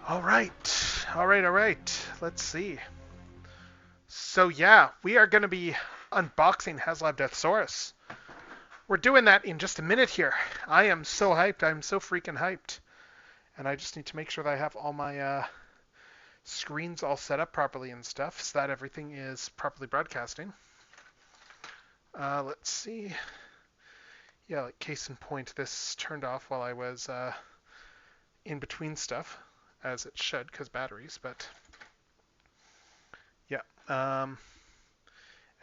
All right. All right. All right. Let's see. So yeah, we are going to be unboxing HasLab Deathsaurus. We're doing that in just a minute here. I am so hyped. I'm so freaking hyped. And I just need to make sure that I have all my screens all set up properly and stuff so that everything is properly broadcasting. Let's see. Yeah, like case in point, this turned off while I was in between stuff, as it should, because batteries, but yeah. And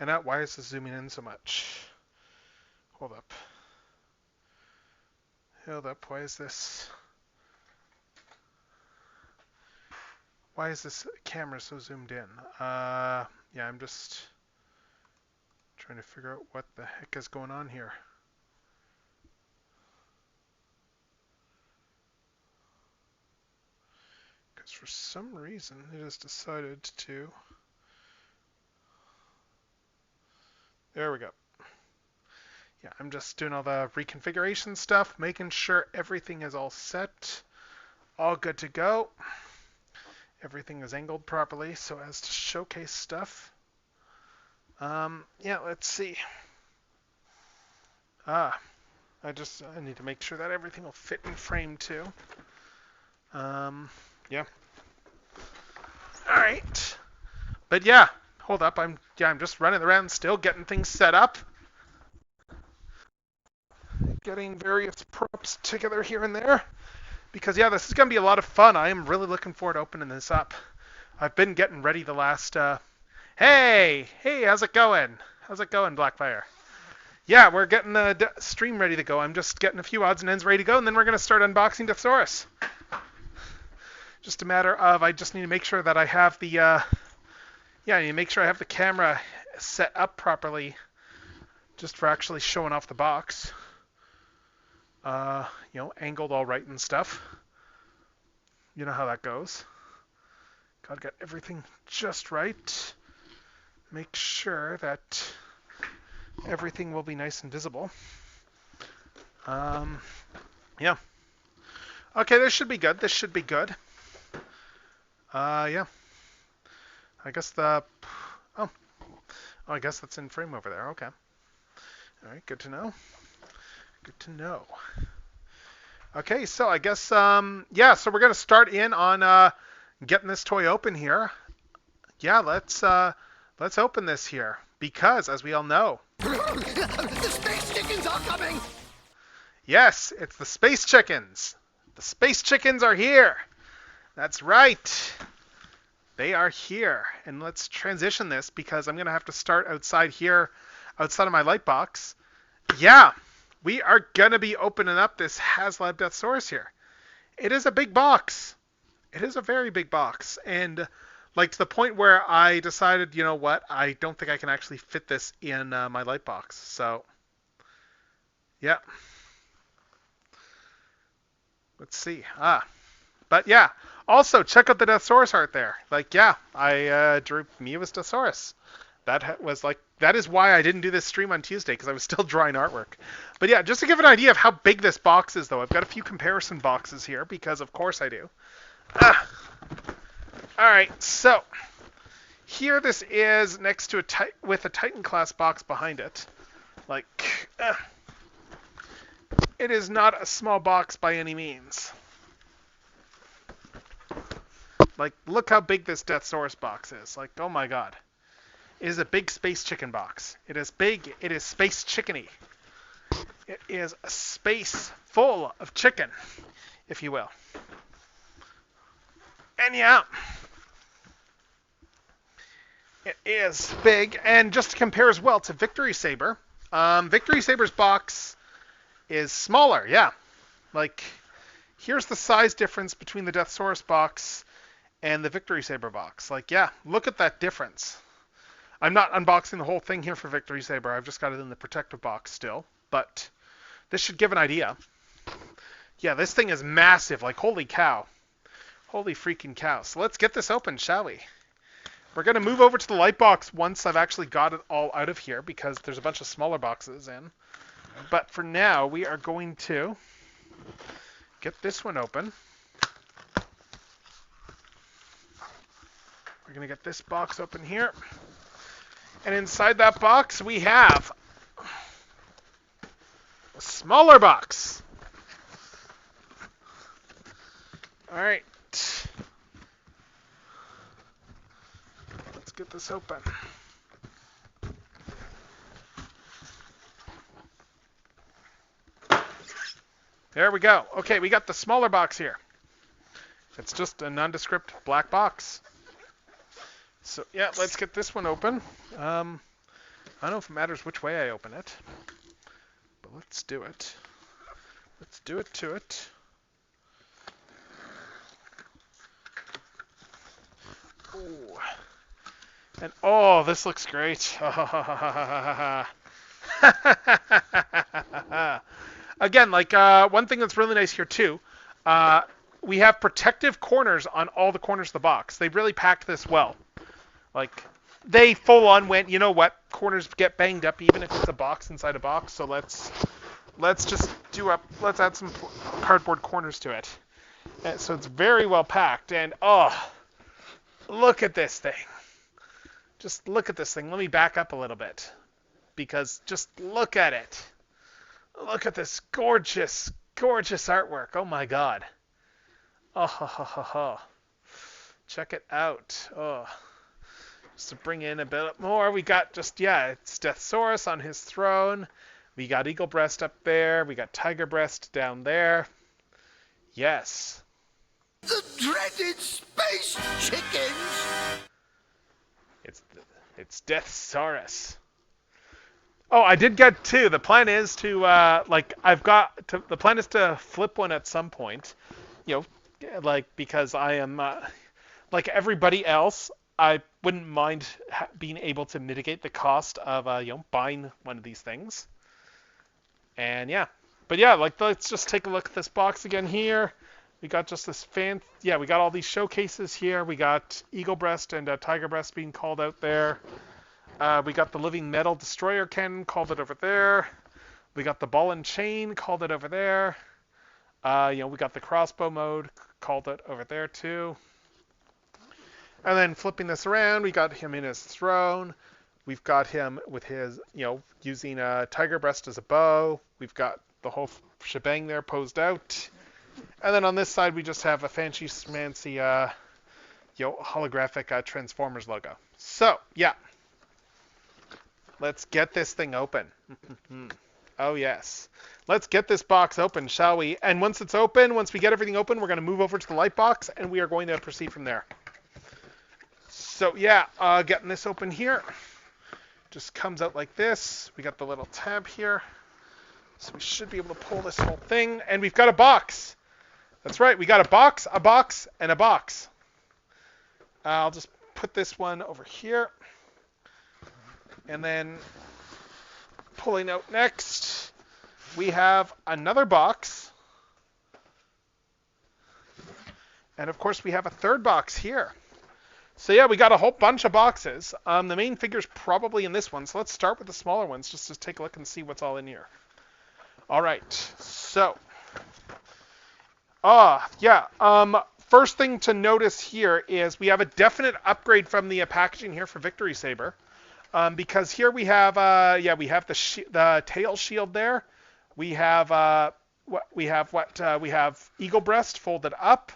now, why is this zooming in so much? Hold up. Hold up, why is this camera so zoomed in? Yeah, I'm just trying to figure out what the heck is going on here. Because for some reason it has decided to... There we go. Yeah, I'm just doing all the reconfiguration stuff, making sure everything is all set, all good to go. Everything is angled properly so as to showcase stuff. Yeah, let's see. I need to make sure that everything will fit in frame too. Yeah. All right. But yeah, hold up. I'm just running around still, getting things set up. Getting various props together here and there. Because yeah, this is going to be a lot of fun. I am really looking forward to opening this up. I've been getting ready the last... Hey, how's it going? How's it going, Blackfire? Yeah, we're getting the stream ready to go. I'm just getting a few odds and ends ready to go, and then we're going to start unboxing Deathsaurus. Just a matter of, I just need to make sure that I have the, I need to make sure I have the camera set up properly, just for actually showing off the box. Angled all right and stuff. You know how that goes. Gotta get everything just right. Make sure that everything will be nice and visible. Yeah. Okay, this should be good. This should be good. Yeah. I guess I guess that's in frame over there. Okay. All right, good to know. Good to know. Okay, so I guess, yeah, so we're going to start in on getting this toy open here. Yeah, let's open this here, because, as we all know... The space chickens are coming! Yes, it's the space chickens. The space chickens are here. That's right. They are here. And let's transition this, because I'm going to have to start outside here, outside of my light box. Yeah, we are going to be opening up this HasLab Deathsaurus here. It is a big box. It is a very big box. And like to the point where I decided, you know what, I don't think I can actually fit this in my light box. So, yeah. Let's see. But yeah. Also, check out the Deathsaurus art there. Like, yeah, I drew me as Deathsaurus. That is why I didn't do this stream on Tuesday, because I was still drawing artwork. But yeah, just to give an idea of how big this box is, though, I've got a few comparison boxes here, because of course I do. Alright, so here this is next to with a Titan class box behind it. Like, it is not a small box by any means. Like, look how big this Deathsaurus box is. Like, oh my god. It is a big space chicken box. It is big. It is space chickeny. It is a space full of chicken, if you will. And yeah, it is big. And just to compare as well to Victory Saber, Victory Saber's box is smaller. Yeah, like here's the size difference between the Deathsaurus box and the Victory Saber box. Like, yeah, look at that difference. I'm not unboxing the whole thing here for Victory Saber. I've just got it in the protective box still. But this should give an idea. Yeah, this thing is massive. Like, holy cow. Holy freaking cow. So let's get this open, shall we? We're going to move over to the light box once I've actually got it all out of here, because there's a bunch of smaller boxes in. But for now, we are going to get this one open. we're going to get this box open here. And inside that box, we have a smaller box. All right. Let's get this open. There we go. Okay, we got the smaller box here. It's just a nondescript black box. So, yeah, let's get this one open. I don't know if it matters which way I open it, but let's do it. Let's do it to it. Ooh. And, oh, this looks great. Again, like, one thing that's really nice here, too, we have protective corners on all the corners of the box. They really packed this well. Like, they full on went, you know what, corners get banged up even if it's a box inside a box, so let's add some cardboard corners to it. And so it's very well packed, and oh, look at this thing. Just look at this thing. Let me back up a little bit, because just look at it. Look at this gorgeous, gorgeous artwork. Oh my god. Oh, ho, ho, ho, ho. Check it out. Oh. Just to bring in a bit more, we got just, yeah, it's Deathsaurus on his throne. We got Eagle Breast up there. We got Tiger Breast down there. Yes. The dreaded space chickens! It's Deathsaurus. Oh, I did get two. The plan is to, the plan is to flip one at some point. You know, like, because I am, like everybody else, I wouldn't mind being able to mitigate the cost of, buying one of these things. And yeah. But yeah, like, let's just take a look at this box again here. We got just this we got all these showcases here. We got Eagle Breast and Tiger Breast being called out there. We got the Living Metal Destroyer Cannon, called it over there. We got the Ball and Chain, called it over there. We got the Crossbow Mode, called it over there too. And then flipping this around, we got him in his throne. We've got him with his, using a Tiger Breast as a bow. We've got the whole shebang there posed out. And then on this side, we just have a fancy schmancy, holographic Transformers logo. So, yeah. Let's get this thing open. Oh, yes. Let's get this box open, shall we? And once it's open, once we get everything open, we're going to move over to the light box, and we are going to proceed from there. So, yeah, getting this open here. Just comes out like this. We got the little tab here. So we should be able to pull this whole thing. And we've got a box. That's right. We got a box, and a box. I'll just put this one over here. And then pulling out next, we have another box. And of course, we have a third box here. So yeah, we got a whole bunch of boxes. The main figure's probably in this one. So let's start with the smaller ones just to take a look and see what's all in here. All right. So, first thing to notice here is we have a definite upgrade from the packaging here for Victory Saber. Because here we have, we have the tail shield there. We have Eagle Breast folded up,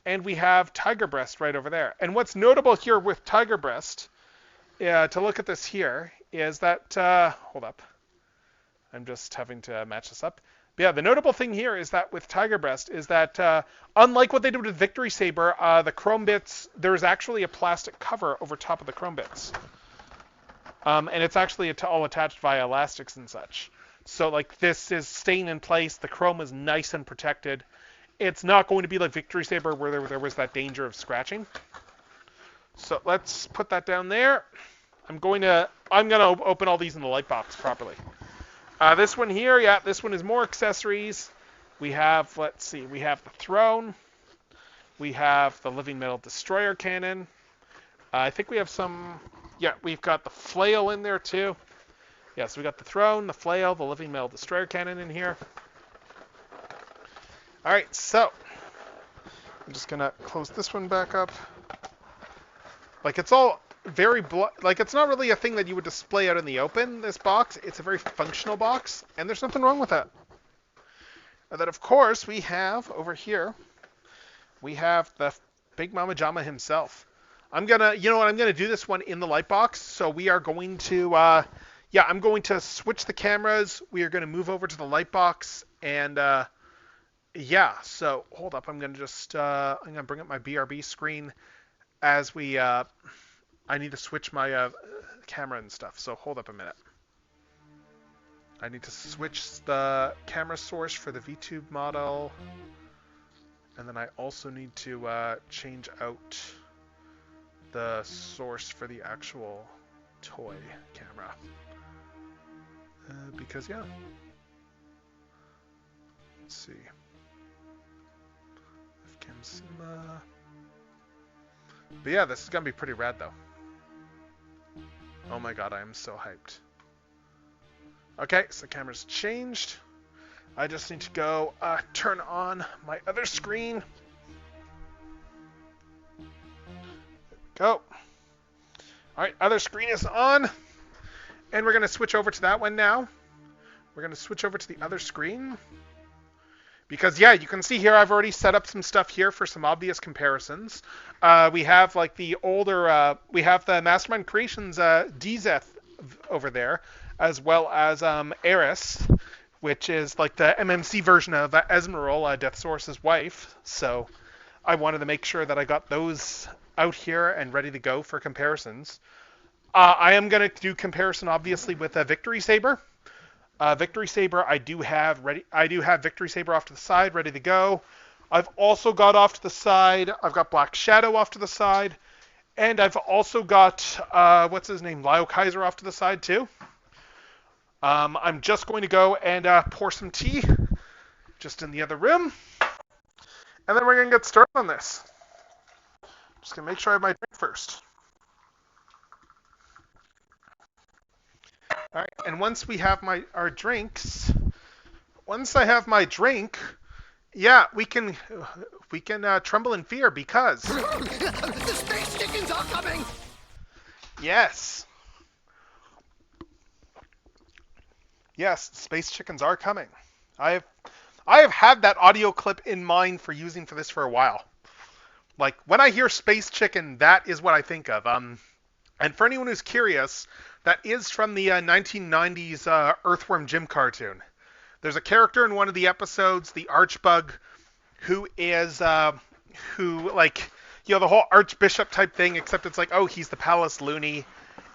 and we have Tiger Breast right over there. And what's notable here with Tiger Breast, to look at this here, is that hold up, I'm just having to match this up. But yeah, the notable thing here is that with Tiger Breast is that unlike what they did with Victory Saber, the chrome bits, there's actually a plastic cover over top of the chrome bits. And it's actually all attached via elastics and such. So, like, this is staying in place. The chrome is nice and protected. It's not going to be like Victory Saber where there was that danger of scratching. So let's put that down there. I'm gonna open all these in the light box properly. This one here, yeah, this one is more accessories. We have, we have the throne. We have the Living Metal Destroyer Cannon. I think we have some... Yeah, we've got the flail in there too. Yeah, so we got the throne, the flail, the Living Metal Destroyer Cannon in here. All right, so I'm just gonna close this one back up. Like it's all very like it's not really a thing that you would display out in the open. This box, it's a very functional box, and there's nothing wrong with that. And then of course we have over here, we have the Big Mama Jama himself. I'm gonna do this one in the light box. So we are going to, I'm going to switch the cameras. We are going to move over to the light box, and so hold up. I'm gonna bring up my BRB screen as we, I need to switch my camera and stuff. So hold up a minute. I need to switch the camera source for the VTube model, and then I also need to change out the source for the actual toy camera. Because, yeah. Let's see. Webcam Cinema. But yeah, this is going to be pretty rad, though. Oh my god, I am so hyped. Okay, so the camera's changed. I just need to go turn on my other screen. Go. All right, other screen is on, and we're going to switch over to that one now. We're going to switch over to the other screen because, yeah, you can see here I've already set up some stuff here for some obvious comparisons. We have like the older, we have the Mastermind Creations DZeth over there, as well as Eris, which is like the MMC version of Esmeralda, Deathsaurus' wife. So I wanted to make sure that I got those out here and ready to go for comparisons. I am going to do comparison, obviously, with a Victory Saber. Victory Saber, I do have ready. I do have Victory Saber off to the side, ready to go. I've also got off to the side. I've got Black Shadow off to the side, and I've also got what's his name, Lyle Kaiser off to the side too. I'm just going to go and pour some tea, just in the other room, and then we're going to get started on this. Just gonna make sure I have my drink first. All right, and once we have our drinks, once I have my drink, yeah, we can tremble in fear because the space chickens are coming. Yes, space chickens are coming. I have had that audio clip in mind for using for this for a while. Like, when I hear Space Chicken, that is what I think of. And for anyone who's curious, that is from the 1990s Earthworm Jim cartoon. There's a character in one of the episodes, the Archbug, who is, the whole Archbishop type thing, except it's like, oh, he's the Palace Loony,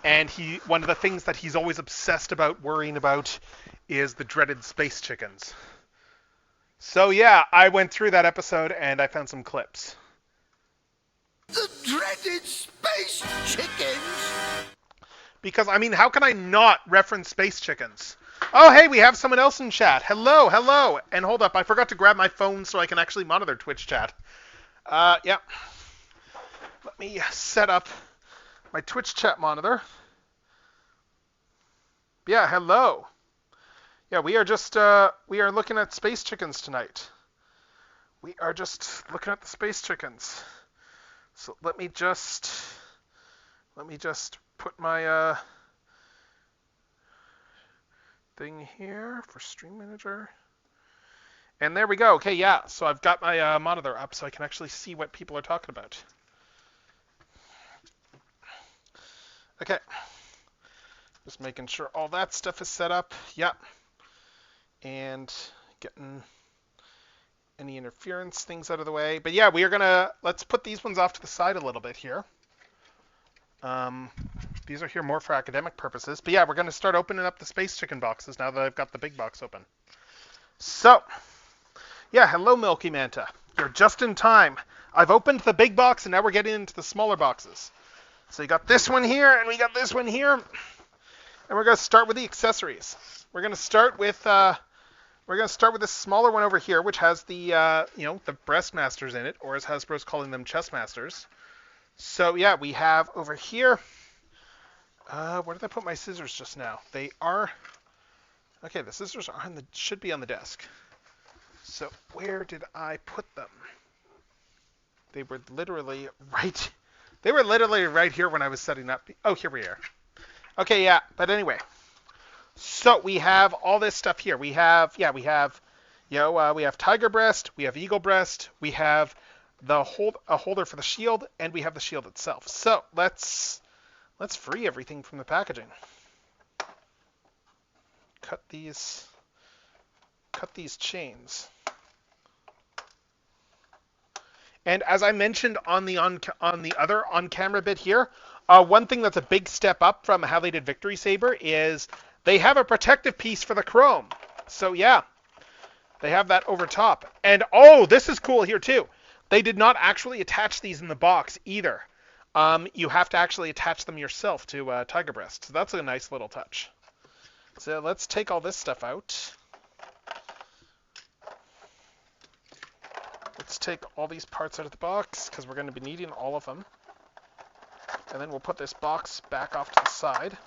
and one of the things that he's always obsessed about, worrying about, is the dreaded Space Chickens. So yeah, I went through that episode, and I found some clips. The dreaded space chickens! Because, I mean, how can I not reference space chickens? Oh, hey, we have someone else in chat. Hello. And hold up, I forgot to grab my phone so I can actually monitor Twitch chat. Yeah. Let me set up my Twitch chat monitor. Yeah, hello. Yeah, we are looking at space chickens tonight. We are just looking at the space chickens. So let me just put my thing here for Stream Manager. And there we go. Okay, yeah. So I've got my monitor up so I can actually see what people are talking about. Okay. Just making sure all that stuff is set up. Yep. And getting any interference things out of the way. But yeah, let's put these ones off to the side a little bit here. These are here more for academic purposes. But yeah, we're going to start opening up the Space Chicken boxes now that I've got the big box open. So, yeah, hello Milky Manta. You're just in time. I've opened the big box and now we're getting into the smaller boxes. So you got this one here and we got this one here. And we're going to start with the accessories. We're going to start with this smaller one over here, which has the the breast masters in it, or as Hasbro's calling them, chest masters. So yeah, we have over here. Where did I put my scissors just now? They are. Okay, the scissors should be on the desk. So where did I put them? They were literally right They were literally right here when I was setting up. Oh, here we are. Okay, yeah. But anyway, so we have all this stuff here. We have we have tiger breast, we have eagle breast, we have a holder for the shield, and we have the shield itself. So let's free everything from the packaging. Cut these chains. And as I mentioned on the other on-camera bit here, one thing that's a big step up from how they did Victory Saber is they have a protective piece for the chrome. So yeah, they have that over top. And oh, this is cool here too. They did not actually attach these in the box either. You have to actually attach them yourself to Tiger Breast. So that's a nice little touch. So let's take all this stuff out. Let's take all these parts out of the box because we're going to be needing all of them. And then we'll put this box back off to the side.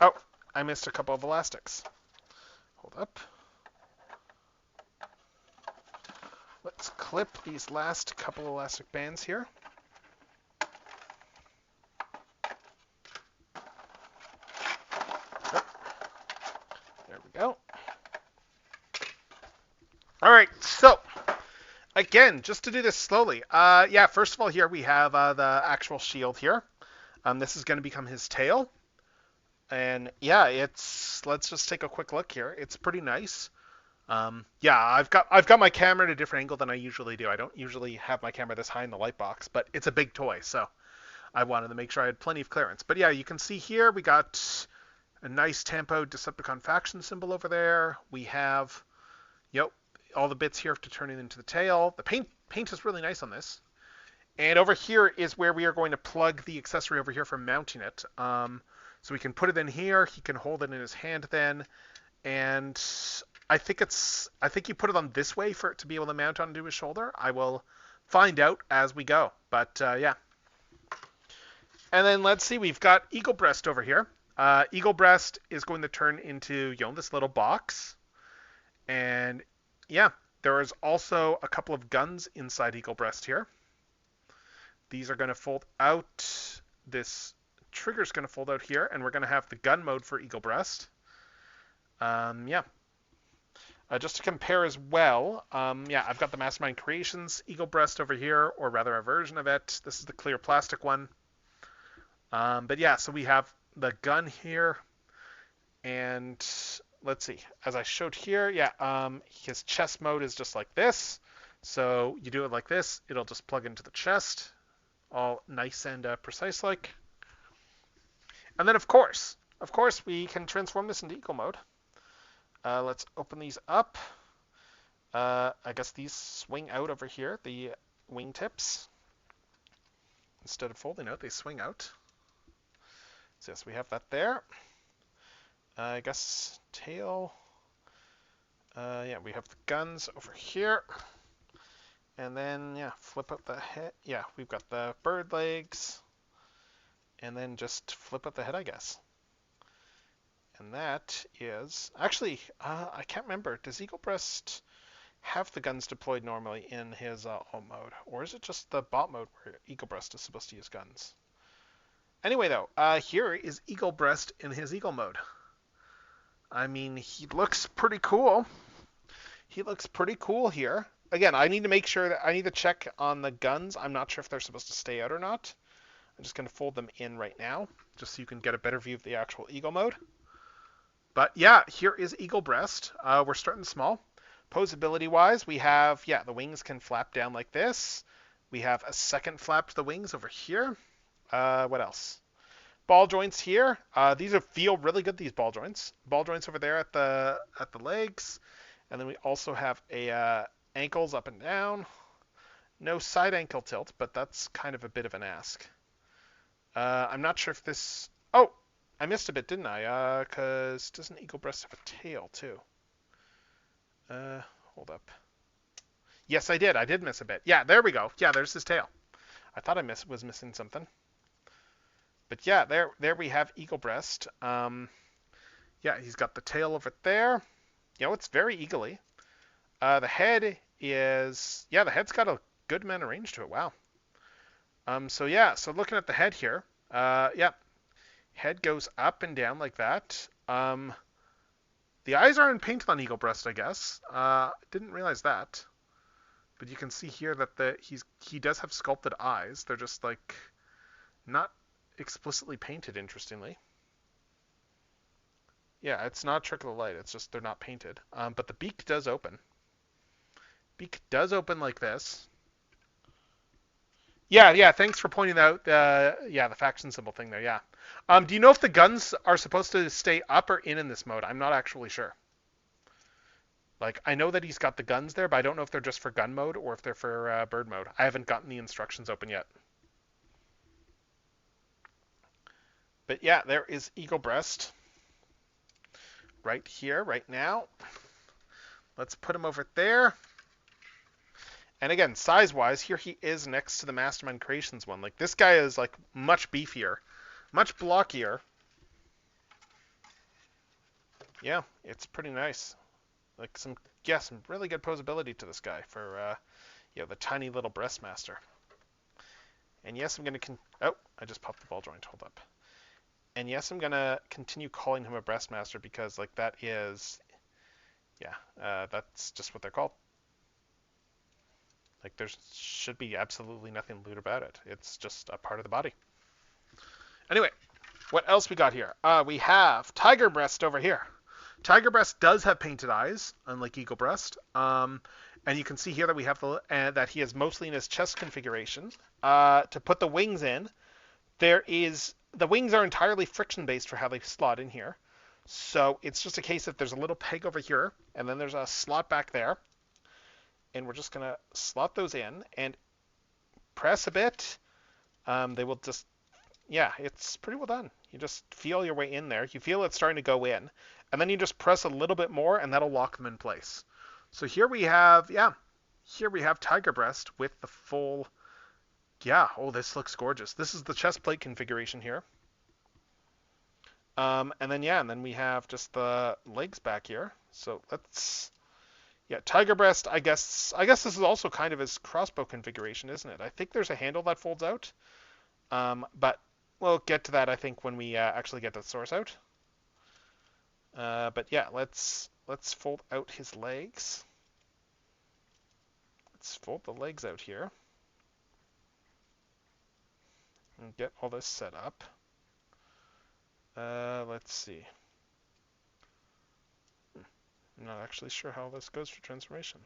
Oh, I missed a couple of elastics. Hold up. Let's clip these last couple elastic bands here. Oh, there we go. All right, so again, just to do this slowly. Yeah, first of all, here we have the actual shield here. This is going to become his tail. And yeah, let's just take a quick look here. It's pretty nice. Yeah, I've got my camera at a different angle than I usually do. I don't usually have my camera this high in the light box, but it's a big toy, so I wanted to make sure I had plenty of clearance. But yeah, you can see here we got a nice Tampo Decepticon faction symbol over there. We have, all the bits here to turn it into the tail. The paint is really nice on this. And over here is where we are going to plug the accessory over here for mounting it. So we can put it in here. He can hold it in his hand then. And I think you put it on this way for it to be able to mount onto his shoulder. I will find out as we go. But yeah. And then let's see. We've got Eagle Breast over here. Eagle Breast is going to turn into this little box. And yeah, there is also a couple of guns inside Eagle Breast here. These are going to fold out. This trigger's going to fold out here, and we're going to have the gun mode for Eagle Breast. Yeah. Just to compare as well, yeah, I've got the Mastermind Creations Eagle Breast over here, or rather a version of it. This is the clear plastic one. But yeah, so we have the gun here, and let's see. As I showed here, yeah, his chest mode is just like this. So you do it like this, it'll just plug into the chest, all nice and precise like. And then of course, we can transform this into Eagle mode. Let's open these up. I guess these swing out over here, the wingtips. Instead of folding out, they swing out. So yes, we have that there. I guess tail. Yeah, we have the guns over here. And then, yeah, flip up the head. Yeah, we've got the bird legs. And then just flip up the head, I guess. And that is... Actually, I can't remember. Does Eagle Breast have the guns deployed normally in his alt mode? Or is it just the bot mode where Eagle Breast is supposed to use guns? Anyway, though, here is Eagle Breast in his Eagle mode. I mean, he looks pretty cool. He looks pretty cool here. Again, I need to make sure that I need to check on the guns. I'm not sure if they're supposed to stay out or not. I'm just going to fold them in right now, just so you can get a better view of the actual Eagle mode. But yeah, here is Eagle Breast. We're starting small. Posability-wise, we have, yeah, the wings can flap down like this. We have a second flap to the wings over here. What else? Ball joints here. These feel really good, these ball joints. Ball joints over there at the legs. And then we also have a ankles up and down. No side ankle tilt, but that's kind of a bit of an ask. I'm not sure if this... Oh, I missed a bit, didn't I? Because doesn't Eagle Breast have a tail, too? Hold up. Yes, I did. I did miss a bit. Yeah, there we go. Yeah, there's his tail. I thought I was missing something. But yeah, there we have Eagle Breast. Yeah, he's got the tail over there. It's very eagly. The head is... Yeah, the head's got a good amount of range to it. Wow. So yeah, so looking at the head here, yeah, head goes up and down like that. The eyes aren't painted on Eagle Breast, I guess. Didn't realize that. But you can see here that he does have sculpted eyes. They're just like not explicitly painted, interestingly. Yeah, it's not a trick of the light. It's just they're not painted. But the beak does open. Beak does open like this. Yeah. Thanks for pointing out. The faction symbol thing there. Yeah. Do you know if the guns are supposed to stay up or in this mode? I'm not actually sure. Like, I know that he's got the guns there, but I don't know if they're just for gun mode or if they're for bird mode. I haven't gotten the instructions open yet. But yeah, there is Eagle Breast. Right here, right now. Let's put him over there. And again, size-wise, here he is next to the Mastermind Creations one. Like, this guy is, like, much beefier. Much blockier. Yeah, it's pretty nice. Like, some really good posability to this guy for, the tiny little Breastmaster. And yes, I'm going to... Oh, I just popped the ball joint. Hold up. And yes, I'm going to continue calling him a Breastmaster because, like, that is... Yeah, that's just what they're called. Like, there should be absolutely nothing lewd about it. It's just a part of the body. Anyway, what else we got here? We have Tiger Breast over here. Tiger Breast does have painted eyes, unlike Eagle Breast. And you can see here that we have that he is mostly in his chest configuration. To put the wings in, the wings are entirely friction-based for how they slot in here. So it's just a case that there's a little peg over here, and then there's a slot back there. And we're just going to slot those in and press a bit. They will just, yeah, it's pretty well done. You just feel your way in there. You feel it's starting to go in. And then you just press a little bit more and that'll lock them in place. So here we have, Tiger Breast with the full, this looks gorgeous. This is the chest plate configuration here. And then we have just the legs back here. So let's... Yeah, Tiger Breast, I guess this is also kind of his crossbow configuration, isn't it? I think there's a handle that folds out. But we'll get to that, I think, when we actually get the source out. But yeah, let's fold out his legs. Let's fold the legs out here. And get all this set up. Let's see. I'm not actually sure how this goes for transformation.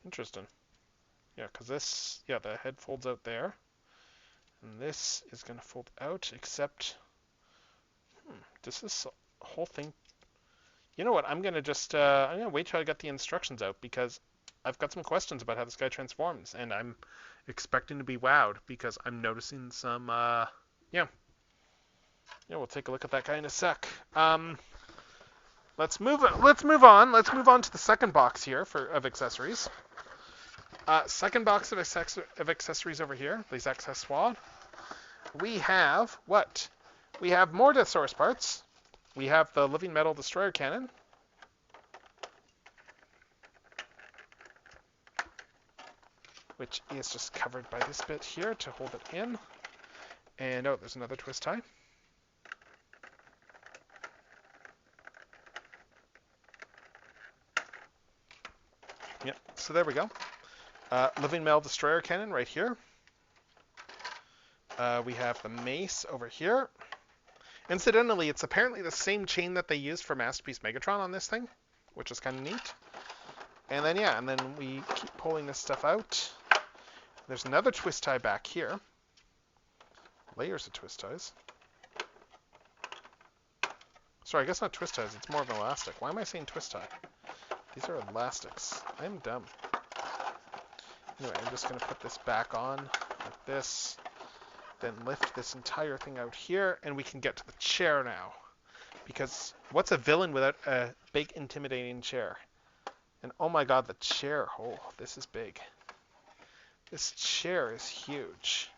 Interesting. Yeah, because the head folds out there. And this is going to fold out, except... does this whole thing... You know what, I'm going to just... I'm going to wait till I get the instructions out, because I've got some questions about how this guy transforms, and I'm expecting to be wowed, because I'm noticing some... Yeah, we'll take a look at that guy in a sec. Let's move on. Let's move on to the second box here of accessories. Second box of accessories over here. Les accessoires. We have what? We have more Deathsaurus parts. We have the Living Metal Destroyer Cannon. Which is just covered by this bit here to hold it in. And there's another twist tie. Yep, so there we go. Living Metal Destroyer Cannon right here. We have the mace over here. Incidentally, it's apparently the same chain that they used for Masterpiece Megatron on this thing, which is kind of neat. And then we keep pulling this stuff out. There's another twist tie back here. Layers of twist ties. Sorry, I guess not twist ties, it's more of an elastic. Why am I saying twist tie? These are elastics. I'm dumb. Anyway, I'm just going to put this back on like this. Then lift this entire thing out here, and we can get to the chair now. Because what's a villain without a big, intimidating chair? And oh my god, the chair. Oh, this is big. This chair is huge.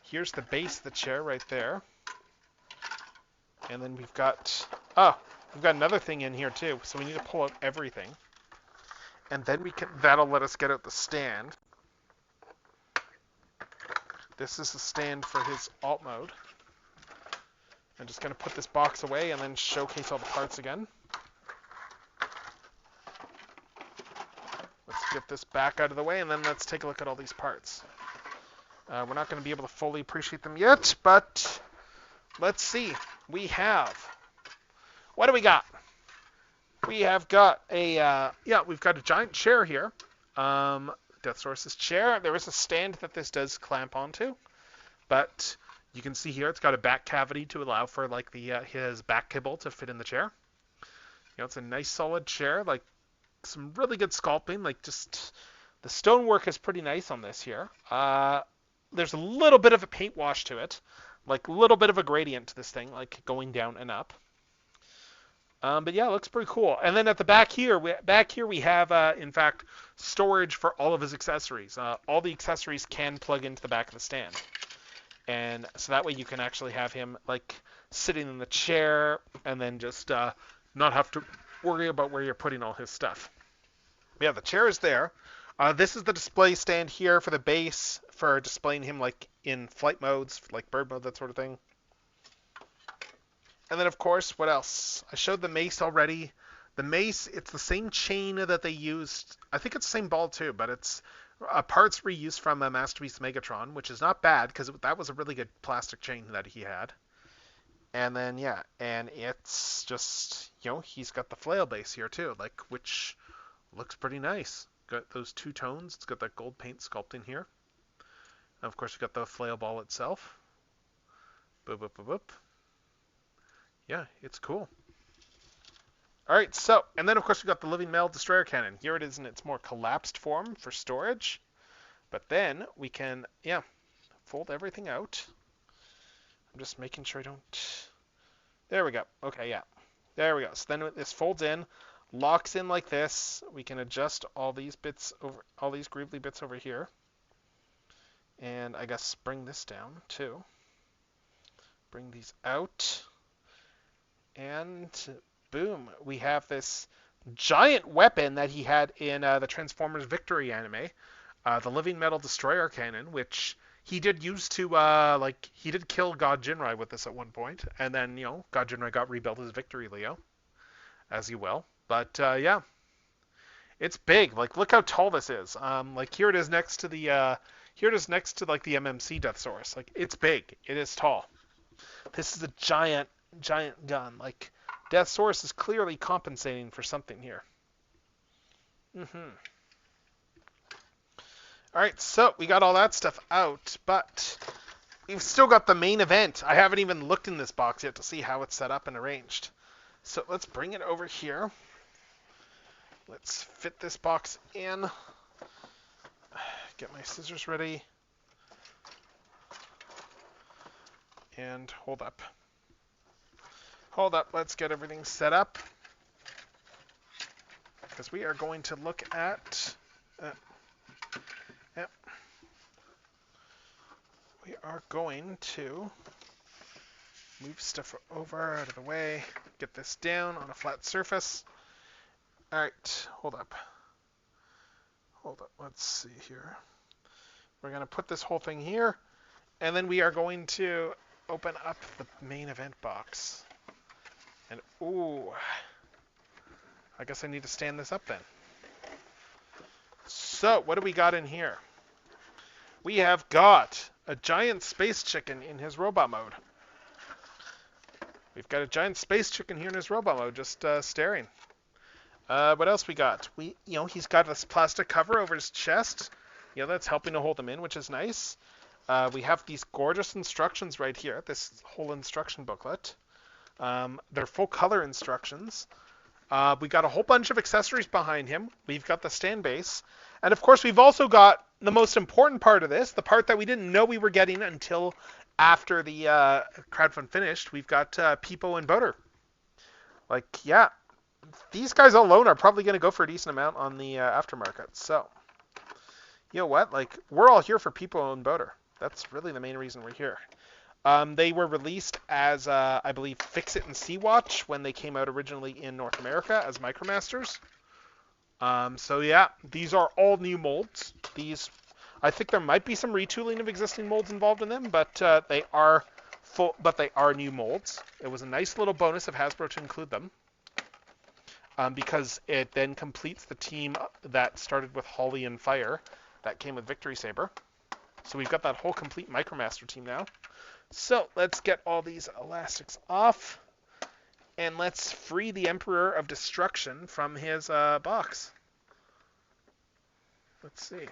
Here's the base of the chair right there. And then we've got another thing in here too. So we need to pull out everything. And then that'll let us get out the stand. this is the stand for his alt mode. I'm just going to put this box away and then showcase all the parts again. Let's get this back out of the way, and then let's take a look at all these parts. We're not going to be able to fully appreciate them yet, but let's see. We have... What do we got? We have got a... we've got a giant chair here. Deathsaurus' chair. There is a stand that this does clamp onto, but you can see here it's got a back cavity to allow for like his back kibble to fit in the chair. It's a nice solid chair, like some really good sculpting. Like just the stonework is pretty nice on this here. There's a little bit of a paint wash to it, like a little bit of a gradient to this thing, like going down and up. But yeah, it looks pretty cool. And then at the back here, we have, in fact, storage for all of his accessories. All the accessories can plug into the back of the stand. And so that way you can actually have him, like, sitting in the chair and then just not have to worry about where you're putting all his stuff. Yeah, the chair is there. This is the display stand here for the base, for displaying him, like, in flight modes, like bird mode, that sort of thing. And then, of course, what else? I showed the mace already. The mace, it's the same chain that they used. I think it's the same ball, too, but it's parts reused from a Masterpiece Megatron, which is not bad, because that was a really good plastic chain that he had. And then, yeah, and it's just, he's got the flail base here, too, like, which looks pretty nice. Got those two tones. It's got that gold paint sculpting here. And, of course, you got the flail ball itself. Boop, boop, boop, boop. Yeah, it's cool. All right, so, and then of course we've got the Living Metal Destroyer Cannon. Here it is in its more collapsed form for storage. But then we can, fold everything out. I'm just making sure I don't... There we go. Okay, yeah. There we go. So then this folds in, locks in like this. We can adjust all these bits over, all these greebly bits over here. And I guess bring this down too. Bring these out. And boom, we have this giant weapon that he had in the Transformers Victory anime, the Living Metal Destroyer Cannon, which he did use to, he did kill God Jinrai with this at one point, and then, God Jinrai got rebuilt as Victory Leo, as you will. But, yeah, it's big. Like, look how tall this is. Like, here it is next to the, like, the MMC Deathsaurus. Like, it's big. It is tall. This is a giant gun. Like, Deathsaurus is clearly compensating for something here. Alright, so we got all that stuff out, but we've still got the main event. I haven't even looked in this box yet to see how it's set up and arranged. So let's bring it over here. Let's fit this box in. Get my scissors ready. And hold up. Let's get everything set up. Because we are going to look at... We are going to move stuff over out of the way, get this down on a flat surface. Alright, hold up. Let's see here. We're going to put this whole thing here, and then we are going to open up the main event box. And, ooh, I guess I need to stand this up then. So, what do we got in here? We have got a giant space chicken in his robot mode. We've got a giant space chicken here in his robot mode, just staring. What else we got? He's got this plastic cover over his chest. That's helping to hold him in, which is nice. We have these gorgeous instructions right here, this whole instruction booklet. They're full color instructions. We got a whole bunch of accessories behind him. We've got the stand base. And of course, we've also got the most important part of this, the part that we didn't know we were getting until after the crowdfund finished. We've got Peepo and Boater. Like, yeah, these guys alone are probably going to go for a decent amount on the aftermarket. So, you know what? Like, we're all here for Peepo and Boater. That's really the main reason we're here. They were released as, I believe, Fix-It and Sea-Watch when they came out originally in North America as Micromasters. So yeah, these are all new molds. These I think there might be some retooling of existing molds involved in them, but they are new molds. It was a nice little bonus of Hasbro to include them, because it then completes the team that started with Holly and Fire that came with Victory Saber. So we've got that whole complete Micromaster team now. So let's get all these elastics off, and let's free the Emperor of Destruction from his box. Let's see.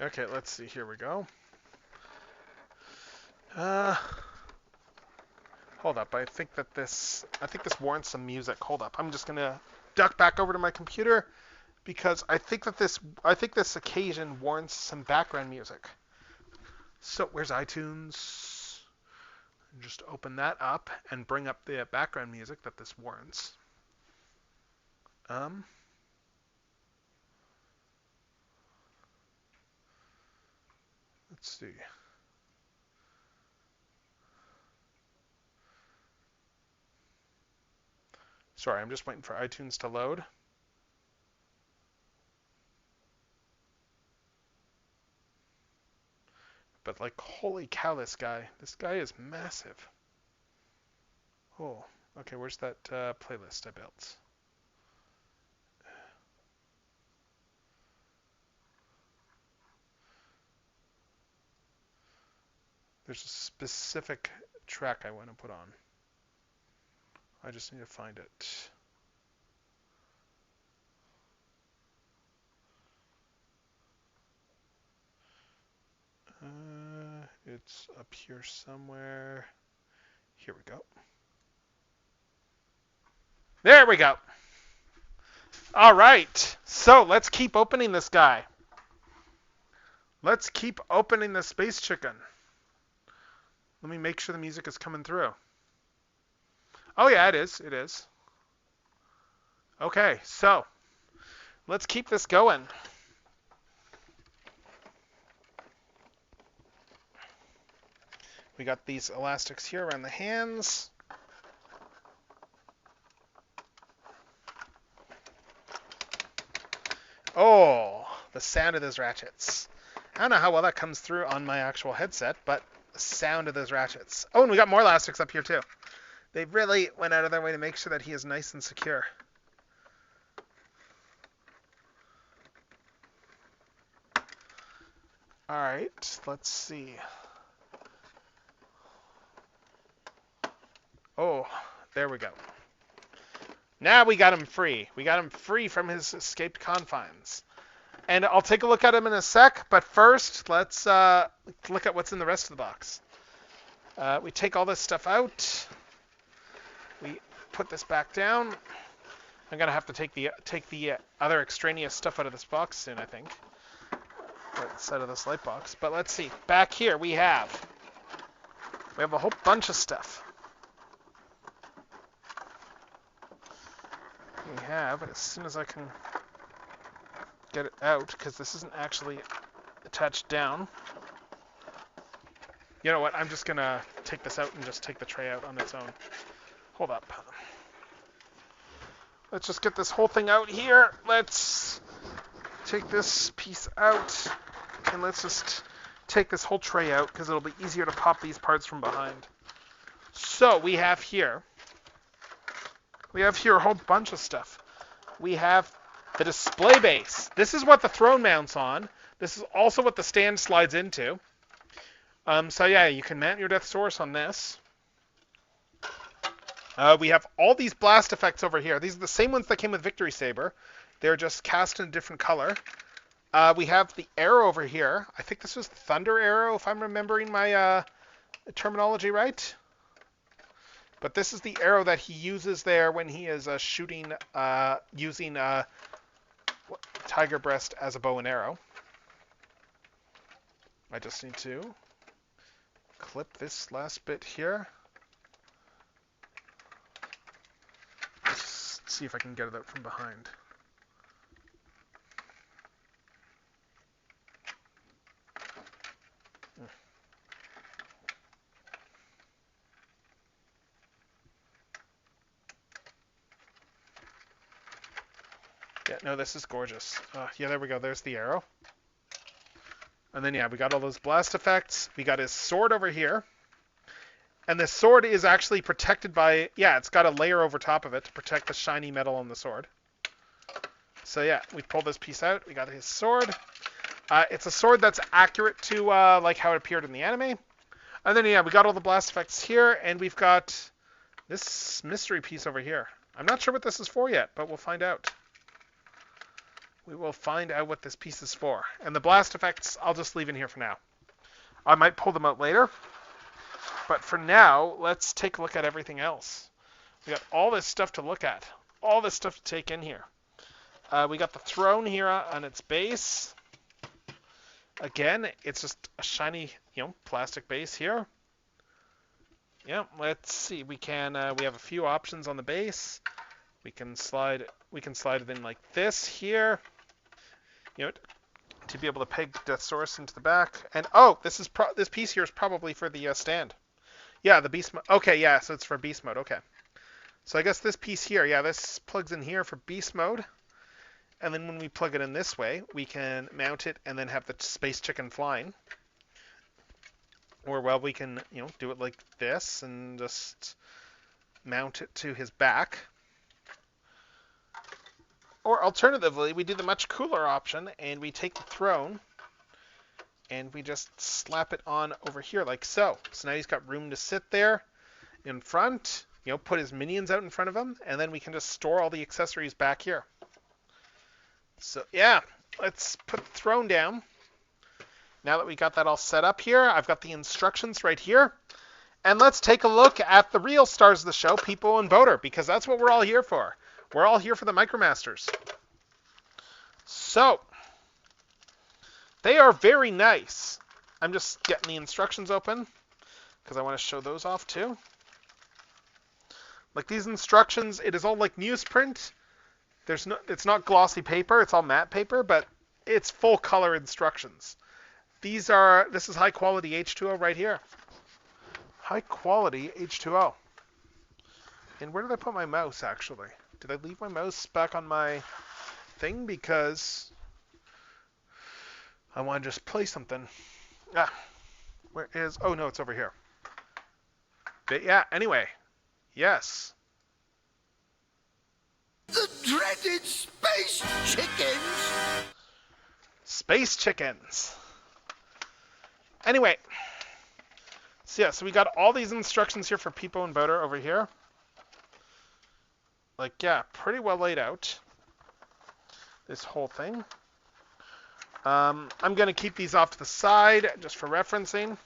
Okay, let's see. Here we go. Hold up. I think this warrants some music. Hold up. I'm just gonna duck back over to my computer because I think this occasion warrants some background music. So where's iTunes? Just open that up and bring up the background music that this warrants. Let's see. Sorry, I'm just waiting for iTunes to load. But like, holy cow, this guy is massive. Oh, okay, where's that playlist I built? There's a specific track I want to put on. I just need to find it. It's up here somewhere. Here we go. There we go. All right. So let's keep opening this guy. Let's keep opening the space chicken. Let me make sure the music is coming through. Oh yeah, it is. It is. Okay, so let's keep this going. We got these elastics here around the hands. Oh, the sound of those ratchets. I don't know how well that comes through on my actual headset, but the sound of those ratchets. Oh, and we got more elastics up here too. They really went out of their way to make sure that he is nice and secure. All right, let's see. Oh, there we go. Now we got him free. We got him free from his escaped confines. And I'll take a look at him in a sec, but first, let's look at what's in the rest of the box. We take all this stuff out. We put this back down. I'm going to have to take the other extraneous stuff out of this box soon, I think. Outside of this light box. But let's see. Back here we have a whole bunch of stuff. We have, as soon as I can get it out, because this isn't actually attached down. You know what? I'm just going to take this out and just take the tray out on its own. Hold up. Let's just get this whole thing out here. Let's take this piece out, and let's just take this whole tray out, because it'll be easier to pop these parts from behind. So we have here a whole bunch of stuff. We have the display base. This is what the throne mounts on. This is also what the stand slides into. So yeah, you can mount your Deathsaurus on this. We have all these blast effects over here. These are the same ones that came with Victory Saber. They're just cast in a different color. We have the arrow over here. I think this was Thunder Arrow, if I'm remembering my terminology right. But this is the arrow that he uses there when he is shooting, using Tiger Breast as a bow and arrow. I just need to clip this last bit here. Let's see if I can get it out from behind. no, this is gorgeous. Yeah, there we go. There's the arrow. And then, yeah, we got all those blast effects. We got his sword over here. And the sword is actually protected by, yeah, it's got a layer over top of it to protect the shiny metal on the sword. So, yeah, we pull this piece out. We got his sword. It's a sword that's accurate to, like, how it appeared in the anime. And then, yeah, we got all the blast effects here. And we've got this mystery piece over here. I'm not sure what this is for yet, but we'll find out. We will find out what this piece is for. And the blast effects, I'll just leave in here for now. I might pull them out later. But for now, let's take a look at everything else. We got all this stuff to look at. All this stuff to take in here. We got the throne here on its base. Again, it's just a shiny, plastic base here. Yeah, let's see. We have a few options on the base. We can slide it in like this here. To be able to peg Deathsaurus into the back. And this piece here is probably for the stand. Yeah, the beast mode. Okay, yeah, so it's for beast mode. Okay. So I guess this piece here, yeah, this plugs in here for beast mode. And then when we plug it in this way, we can mount it and then have the space chicken flying. Or, well, we can, do it like this and just mount it to his back. Or alternatively, we do the much cooler option and we take the throne and we just slap it on over here like so. So now he's got room to sit there in front, put his minions out in front of him, and then we can just store all the accessories back here. So yeah, let's put the throne down. Now that we got that all set up here, I've got the instructions right here. And let's take a look at the real stars of the show, People and Boater, because that's what we're all here for. We're all here for the Micromasters. So, they are very nice. I'm just getting the instructions open because I want to show those off too. Like these instructions, it is all like newsprint. It's not glossy paper, it's all matte paper, but it's full color instructions. This is high quality H2O right here. High quality H2O. And where did I put my mouse actually? Did I leave my mouse back on my thing? Because I want to just play something. Oh no, it's over here. But yeah, anyway. Yes. The dreaded space chickens! Space chickens. Anyway. So yeah, so we got all these instructions here for People and Boater over here. Like, yeah, pretty well laid out. This whole thing. I'm going to keep these off to the side just for referencing.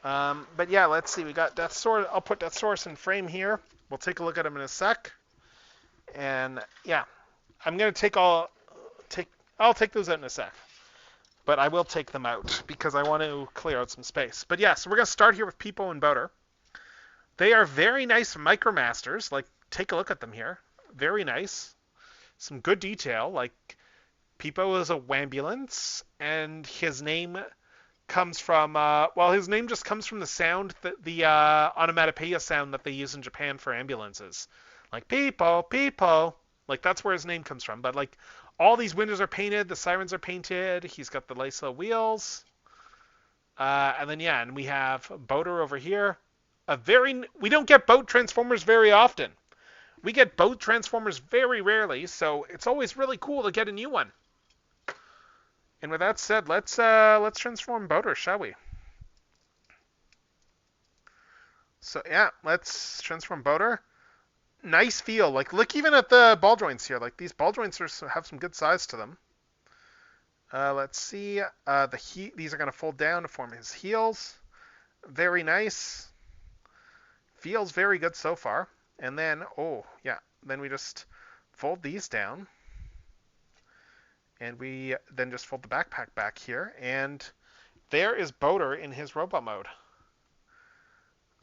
But yeah, let's see. We got Deathsaurus. I'll put Deathsaurus in frame here. We'll take a look at him in a sec. And yeah, I'm going to I'll take those out in a sec. But I will take them out because I want to clear out some space. But yeah, so we're going to start here with People and Boater. They are very nice Micromasters. Like, take a look at them here. Very nice. Some good detail. Like, Peepo is a wambulance, and his name comes from, his name just comes from the sound, the onomatopoeia sound that they use in Japan for ambulances. Like, Peepo, Peepo. Like, that's where his name comes from. But, like, all these windows are painted. The sirens are painted. He's got the Lysa wheels. And then, yeah, and we have Boater over here. We don't get boat transformers very often. We get boat transformers very rarely, so it's always really cool to get a new one. And with that said, let's transform Boater, shall we? So yeah, let's transform Boater. Nice feel. Like, look even at the ball joints here. Like, these ball joints have some good size to them. Let's see. These are going to fold down to form his heels. Very nice. Feels very good so far. And then, then we just fold these down. And we then just fold the backpack back here. And there is Boater in his robot mode.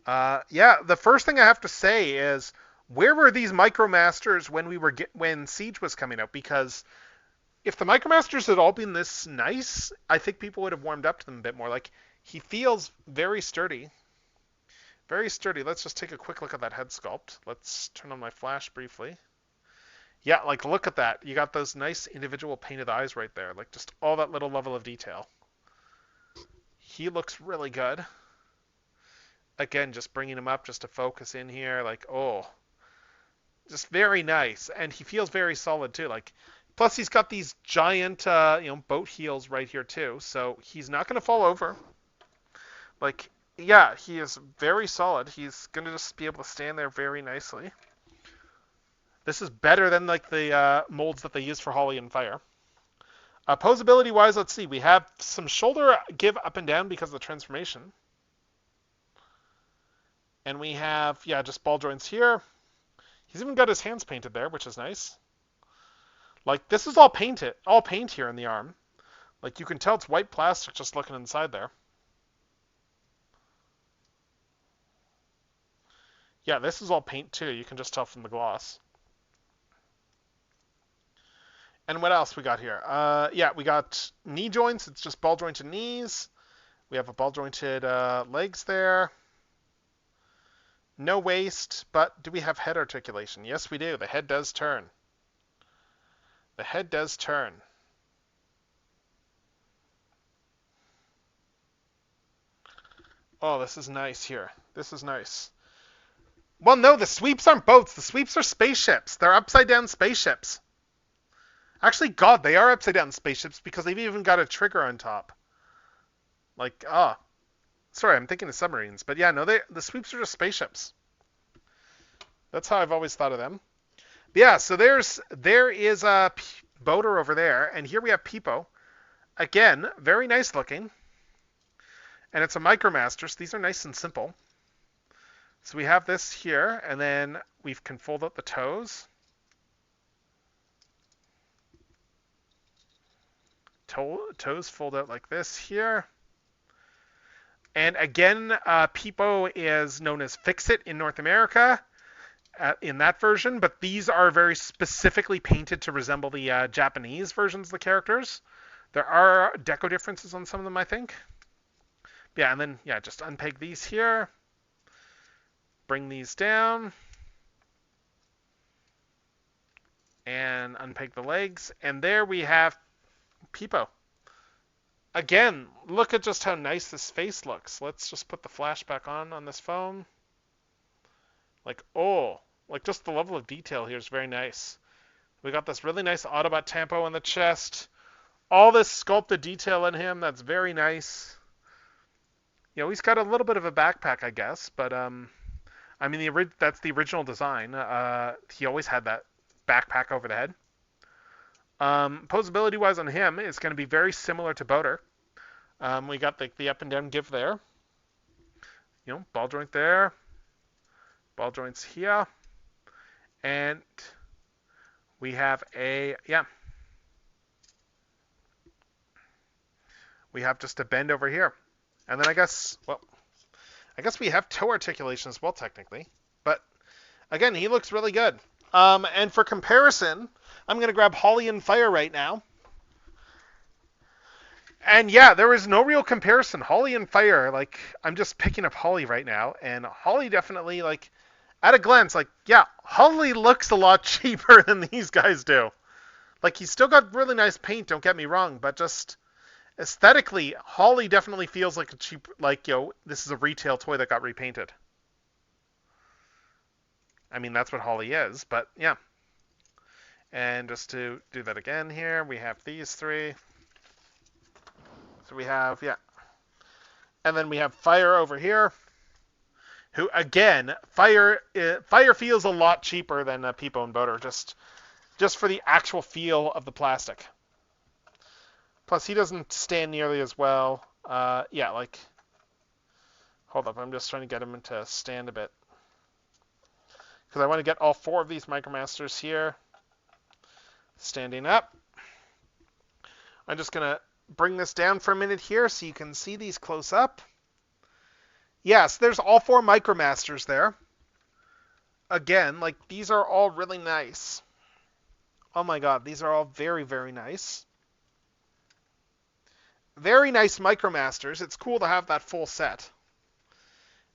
The first thing I have to say is, where were these Micromasters when Siege was coming out? Because if the Micromasters had all been this nice, I think people would have warmed up to them a bit more. Like, he feels very sturdy. Very sturdy. Let's just take a quick look at that head sculpt. Let's turn on my flash briefly. Yeah, like look at that. You got those nice individual painted eyes right there. Like just all that little level of detail. He looks really good. Again, just bringing him up just to focus in here. Like, oh, just very nice. And he feels very solid too. Like, plus he's got these giant, boat heels right here too. So he's not going to fall over. Like, yeah, he is very solid. He's going to just be able to stand there very nicely. This is better than like the molds that they use for Holly and Fire. Posability wise, let's see. We have some shoulder give up and down because of the transformation. And we have, yeah, just ball joints here. He's even got his hands painted there, which is nice. Like, this is all paint here in the arm. Like, you can tell it's white plastic just looking inside there. Yeah, this is all paint too. You can just tell from the gloss. And what else we got here? Yeah, we got knee joints. It's just ball jointed knees. We have a ball jointed legs there. No waist, but do we have head articulation? Yes, we do. The head does turn. The head does turn. Oh, this is nice here. This is nice. Well, no, the sweeps aren't boats. The sweeps are spaceships. They're upside down spaceships. Actually, God, they are upside down spaceships because they've even got a trigger on top. Like, sorry, I'm thinking of submarines. But yeah, no, the sweeps are just spaceships. That's how I've always thought of them. But yeah, so there is a boater over there, and here we have Peepo. Again, very nice looking. And it's a Micromaster, so these are nice and simple. So we have this here, and then we can fold out the toes. Toes fold out like this here. And again, Peepo is known as Fix-It in North America in that version, but these are very specifically painted to resemble the Japanese versions of the characters. There are deco differences on some of them, I think. Yeah, and then, yeah, just unpeg these here. Bring these down. And unpeg the legs. And there we have Peepo. Again, look at just how nice this face looks. Let's just put the flashback on this phone. Like, oh, like just the level of detail here is very nice. We got this really nice Autobot tempo on the chest. All this sculpted detail in him, that's very nice. You know, he's got a little bit of a backpack, I guess, but I mean, that's the original design. He always had that backpack over the head. Posability-wise on him is going to be very similar to Boater. We got the up and down give there. You know, ball joint there. Ball joints here. And we have we have just a bend over here. And then I guess we have toe articulation as well, technically. But again, he looks really good. And for comparison, I'm going to grab Holly and Fire right now. And yeah, there is no real comparison. Holly and Fire, like, I'm just picking up Holly right now. And Holly definitely, like, at a glance, like, yeah, Holly looks a lot cheaper than these guys do. Like, he's still got really nice paint, don't get me wrong, but just aesthetically, Holly definitely feels like a cheap, like, this is a retail toy that got repainted. I mean, that's what Holly is, but yeah. And just to do that again here, we have these three. So we have, yeah. And then we have Fire over here, who, again, Fire feels a lot cheaper than Peepo and Boater, just for the actual feel of the plastic. Plus, he doesn't stand nearly as well. Yeah, like, hold up, I'm just trying to get him to stand a bit. Because I want to get all four of these Micromasters here standing up. I'm just going to bring this down for a minute here so you can see these close up. Yes, there's all four Micromasters there. Again, like, these are all really nice. Oh my god, these are all very, very nice. Very nice Micromasters. It's cool to have that full set.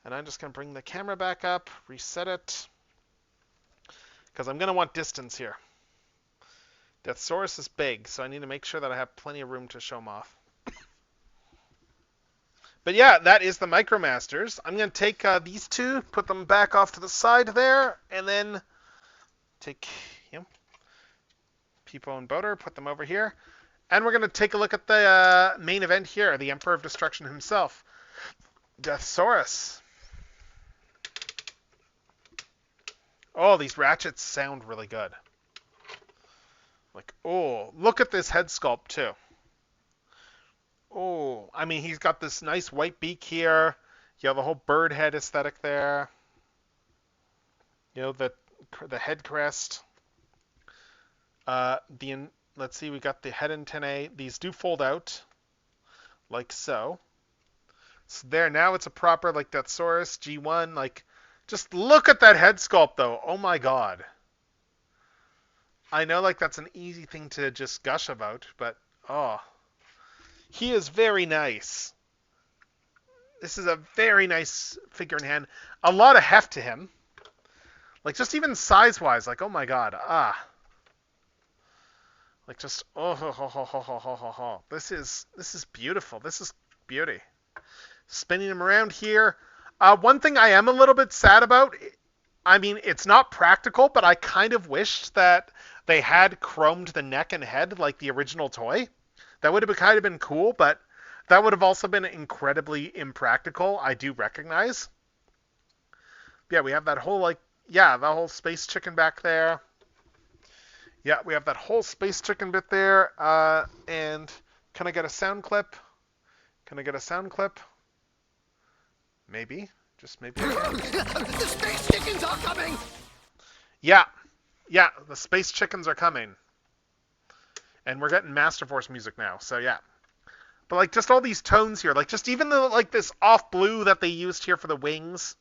And I'm just going to bring the camera back up, reset it. Because I'm going to want distance here. Deathsaurus is big, so I need to make sure that I have plenty of room to show him off. But yeah, that is the Micromasters. I'm going to take these two, put them back off to the side there, and then take Peepo and Boater, put them over here. And we're going to take a look at the main event here, the Emperor of Destruction himself, Deathsaurus. Oh, these ratchets sound really good. Like, oh, look at this head sculpt too. Oh, I mean, he's got this nice white beak here. You have the whole bird head aesthetic there. You know, the head crest. Let's see, we got the head antennae. These do fold out, like so. So there, now it's a proper, like, Deathsaurus G1. Like, just look at that head sculpt, though. Oh my god. I know, like, that's an easy thing to just gush about, but, oh. He is very nice. This is a very nice figure in hand. A lot of heft to him. Like, just even size-wise, like, oh my god, Like, just, oh, ho, ho, ho, ho, ho, ho, ho, ho. This is beautiful. This is beauty. Spinning him around here. One thing I am a little bit sad about, I mean, it's not practical, but I kind of wished that they had chromed the neck and head like the original toy. That would have kind of been cool, but that would have also been incredibly impractical, I do recognize. Yeah, we have that whole, like, yeah, the whole space chicken back there. Yeah, we have that whole space chicken bit there. And can I get a sound clip? Can I get a sound clip? Maybe. Just maybe. The space chickens are coming! Yeah. Yeah, the space chickens are coming. And we're getting Master Force music now, so yeah. But, like, just all these tones here. Like, just even the, like, this off blue that they used here for the wings.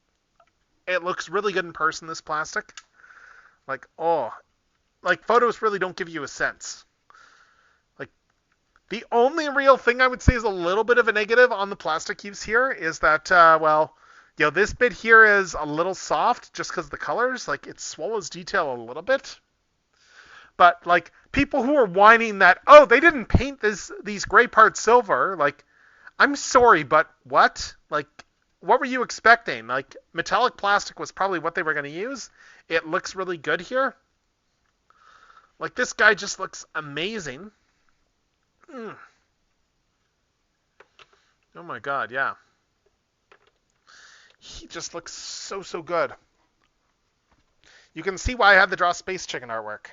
It looks really good in person, this plastic. Like, oh. Like, photos really don't give you a sense. Like, the only real thing I would say is a little bit of a negative on the plastic use here is that, well, you know, this bit here is a little soft just because of the colors. Like, it swallows detail a little bit. But, like, people who are whining that, oh, they didn't paint these gray parts silver, like, I'm sorry, but what? Like, what were you expecting? Like, metallic plastic was probably what they were going to use. It looks really good here. Like, this guy just looks amazing. Oh my god, yeah. He just looks so, so good. You can see why I had the Draw Space Chicken artwork.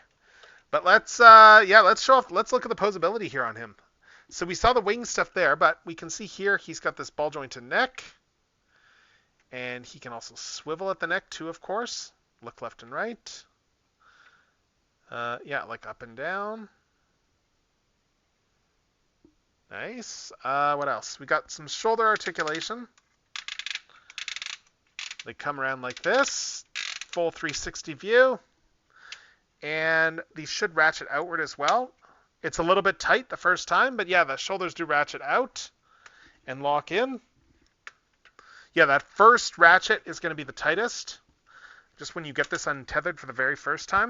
But let's show off, let's look at the posability here on him. So we saw the wing stuff there, but we can see here he's got this ball jointed neck. And he can also swivel at the neck too, of course. Look left and right. Yeah, like up and down. Nice. What else? We got some shoulder articulation. They come around like this. Full 360 view. And these should ratchet outward as well. It's a little bit tight the first time, but yeah, the shoulders do ratchet out and lock in. Yeah, that first ratchet is going to be the tightest. Just when you get this untethered for the very first time.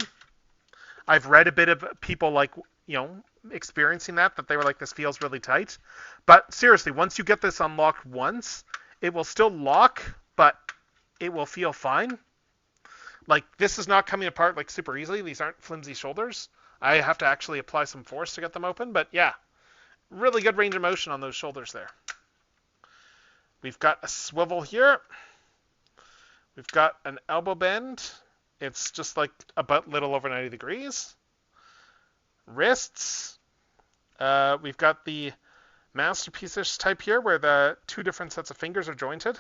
I've read a bit of people, like, you know, experiencing that they were like, this feels really tight. But seriously, once you get this unlocked once, it will still lock, but it will feel fine. Like, this is not coming apart, like, super easily. These aren't flimsy shoulders. I have to actually apply some force to get them open. But yeah, really good range of motion on those shoulders there. We've got a swivel here. We've got an elbow bend. It's just like about little over 90 degrees. Wrists. We've got the masterpiece-ish type here where the two different sets of fingers are jointed.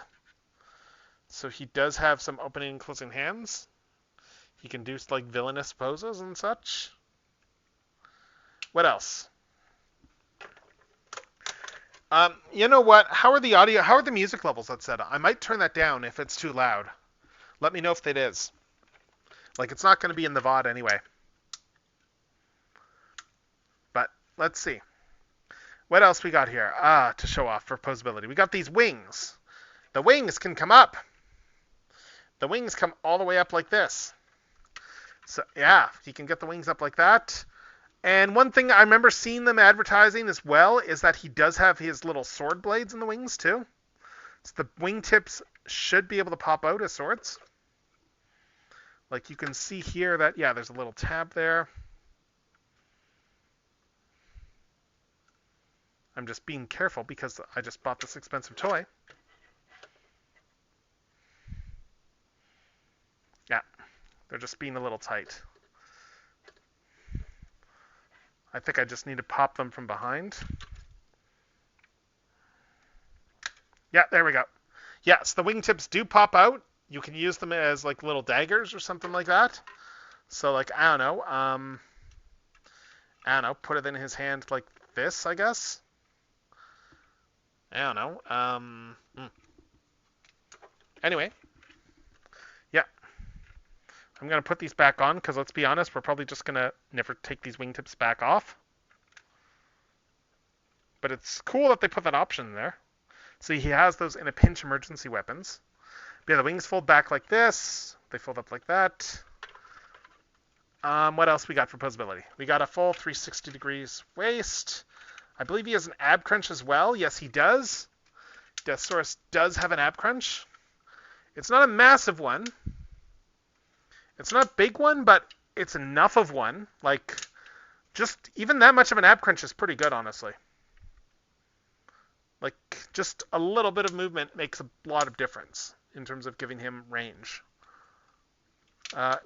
So he does have some opening and closing hands. He can do like villainous poses and such. What else? You know what? How are the music levels that's set? I might turn that down if it's too loud. Let me know if it is. Like, it's not going to be in the VOD anyway. But let's see. What else we got here? To show off for posability. We got these wings. The wings can come up. The wings come all the way up like this. So, yeah, you can get the wings up like that. And one thing I remember seeing them advertising as well is that he does have his little sword blades in the wings too. So the wingtips should be able to pop out as swords. Like you can see here that, yeah, there's a little tab there. I'm just being careful because I just bought this expensive toy. Yeah, they're just being a little tight. I think I just need to pop them from behind. Yeah, there we go. Yes, the wingtips do pop out. You can use them as like little daggers or something like that. So like, I don't know, put it in his hand like this, I guess. I don't know. Anyway. Yeah. I'm going to put these back on because let's be honest, we're probably just going to never take these wingtips back off. But it's cool that they put that option in there. See, he has those in a pinch emergency weapons. But yeah, the wings fold back like this. They fold up like that. What else we got for posability? We got a full 360 degrees waist. I believe he has an ab crunch as well. Yes, he does. Deathsaurus does have an ab crunch. It's not a massive one. It's not a big one, but it's enough of one. Like, just even that much of an ab crunch is pretty good, honestly. Like, just a little bit of movement makes a lot of difference in terms of giving him range.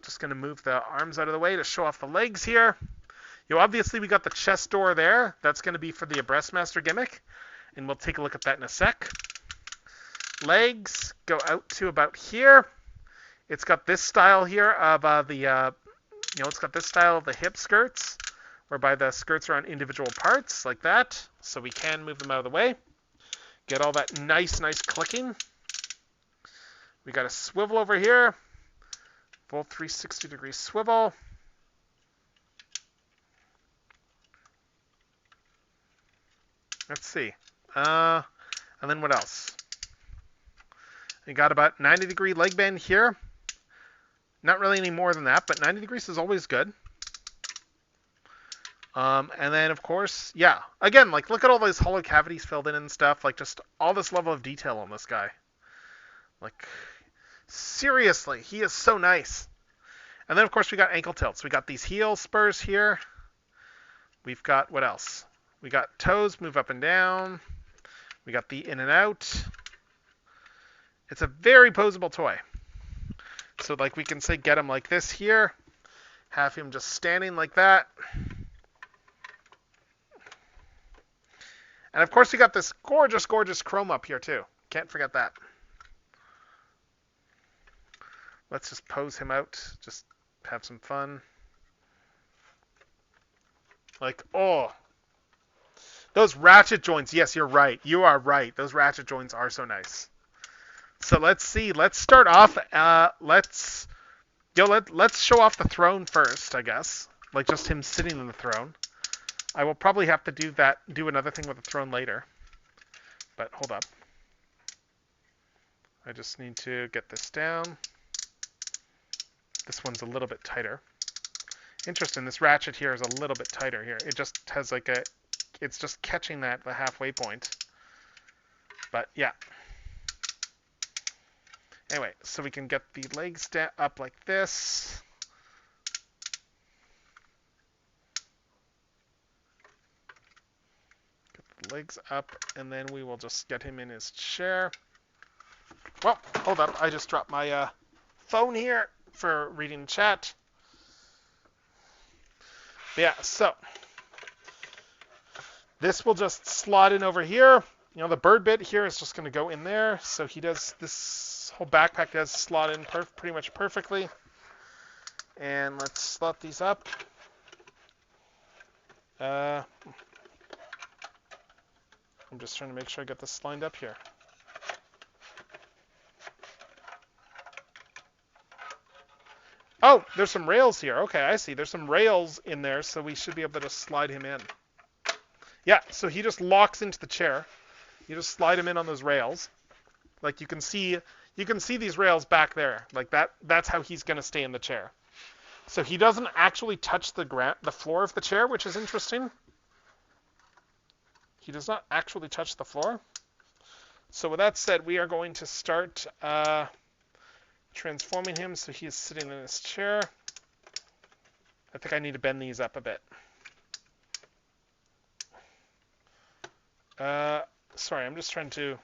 Just going to move the arms out of the way to show off the legs here. Obviously, we got the chest door there. That's going to be for the Breastmaster gimmick, and we'll take a look at that in a sec. Legs go out to about here. It's got this style here of it's got this style of the hip skirts, whereby the skirts are on individual parts like that. So we can move them out of the way. Get all that nice clicking. We got a swivel over here. Full 360 degree swivel. Let's see. And then what else? We got about 90 degree leg bend here. Not really any more than that, but 90 degrees is always good. And then, of course, yeah. Again, like, look at all those hollow cavities filled in and stuff. Like, just all this level of detail on this guy. Like, seriously, he is so nice. And then, of course, we got ankle tilts. We got these heel spurs here. We've got, what else? We got toes move up and down. We got the in and out. It's a very posable toy. So, like, we can say get him like this here. Have him just standing like that. And, of course, we got this gorgeous chrome up here, too. Can't forget that. Let's just pose him out. Just have some fun. Like, oh. Those ratchet joints. Yes, you're right. You are right. Those ratchet joints are so nice. So let's see. Let's start off. Let's show off the throne first, I guess. Like just him sitting on the throne. I will probably have to do another thing with the throne later. But hold up. I just need to get this down. This one's a little bit tighter. Interesting. This ratchet here is a little bit tighter here. It just has like it's just catching the halfway point. But yeah. Anyway, so we can get the legs up like this. Get the legs up, and then we will just get him in his chair. Well, hold up. I just dropped my phone here for reading chat. But yeah, so this will just slot in over here. You know, the bird bit here is just going to go in there. So he does, this whole backpack does slot in pretty much perfectly. And let's slot these up. I'm just trying to make sure I get this lined up here. Oh, there's some rails here. Okay, I see. There's some rails in there, so we should be able to just slide him in. Yeah, so he just locks into the chair. You just slide him in on those rails. Like you can see these rails back there. Like that's how he's going to stay in the chair. So he doesn't actually touch the floor of the chair, which is interesting. He does not actually touch the floor. So with that said, we are going to start transforming him so he is sitting in his chair. I think I need to bend these up a bit. Sorry, I'm just trying to...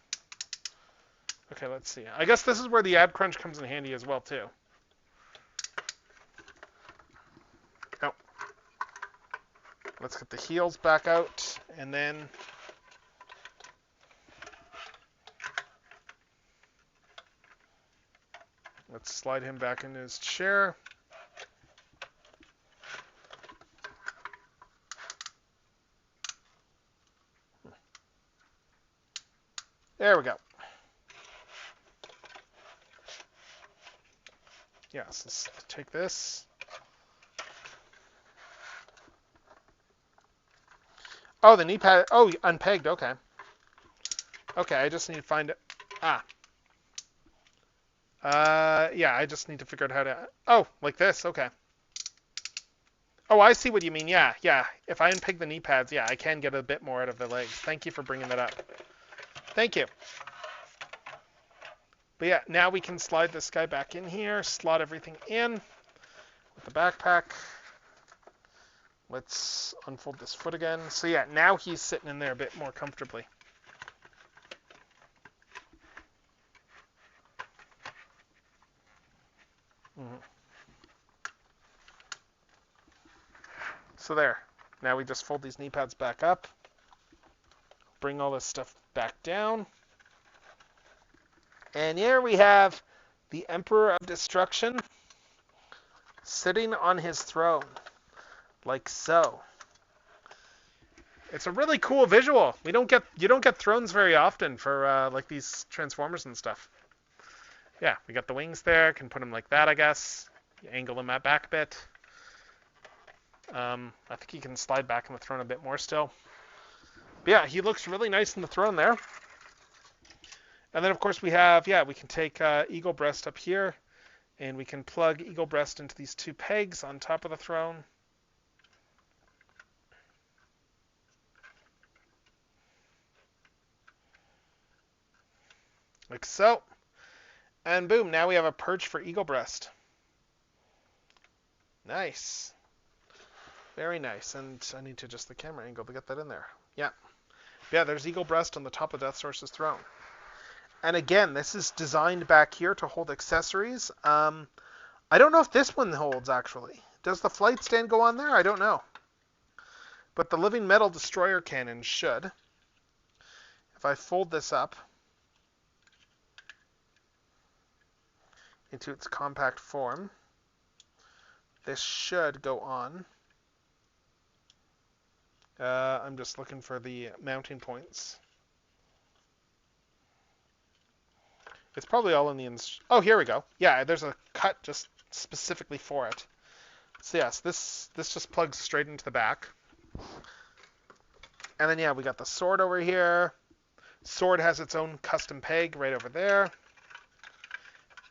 Okay, let's see. I guess this is where the ad crunch comes in handy as well, too. Oh. Let's get the heels back out, and then... Let's slide him back into his chair. There we go. Yes, let's take this. Oh, the knee pad. Oh, unpegged. Okay. Okay, I just need to find it. Yeah, I just need to figure out how to... Oh, like this. Okay. Oh, I see what you mean. Yeah, yeah. If I unpeg the knee pads, yeah, I can get a bit more out of the legs. Thank you for bringing that up. Thank you. But yeah, now we can slide this guy back in here, slot everything in with the backpack. Let's unfold this foot again. So yeah, now he's sitting in there a bit more comfortably. So there. Now we just fold these knee pads back up. Bring all this stuff back down. And here we have the Emperor of Destruction sitting on his throne, like so. It's a really cool visual. You don't get thrones very often for like these Transformers and stuff. Yeah, we got the wings there. Can put them like that, I guess. Angle them back a bit. I think he can slide back in the throne a bit more still. But yeah, he looks really nice in the throne there. And then, of course, we have, yeah, we can take Eagle Breast up here, and we can plug Eagle Breast into these two pegs on top of the throne. Like so. And boom, now we have a perch for Eagle Breast. Nice. Very nice. And I need to adjust the camera angle to get that in there. Yeah. Yeah, there's Eagle Breast on the top of Deathsaurus' throne. And again, this is designed back here to hold accessories. I don't know if this one holds, actually. Does the flight stand go on there? I don't know. But the Living Metal Destroyer Cannon should. If I fold this up into its compact form, this should go on. I'm just looking for the mounting points. It's probably all in the... Oh, here we go. Yeah, there's a cut just specifically for it. So yes, this just plugs straight into the back. And then, yeah, we got the sword over here. Sword has its own custom peg right over there.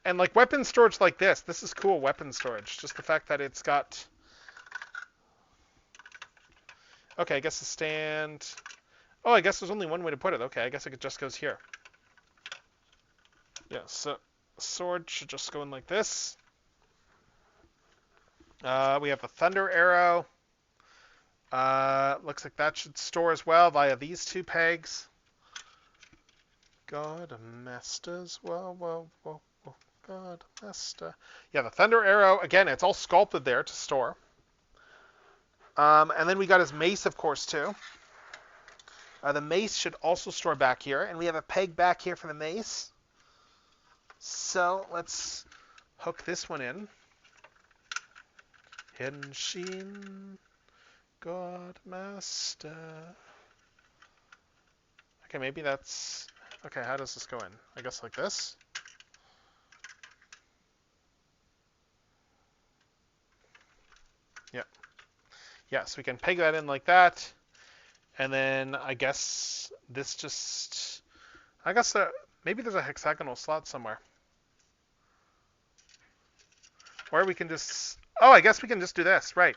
And like weapon storage like this is cool weapon storage. Just the fact that it's got... Okay, I guess the stand... Oh, I guess there's only one way to put it. Okay, I guess it just goes here. Yeah, so sword should just go in like this. We have the Thunder Arrow. Looks like that should store as well via these two pegs. God Masters, whoa, God Master. Yeah, the Thunder Arrow, again, it's all sculpted there to store. And then we got his mace, of course, too. The mace should also store back here, and we have a peg back here for the mace. So let's hook this one in. Henshin, God Master. Okay, maybe that's... Okay, how does this go in? I guess like this. Yep. Yeah, so we can peg that in like that. And then I guess this just... I guess maybe there's a hexagonal slot somewhere. Or we can just... Oh, I guess we can just do this, right.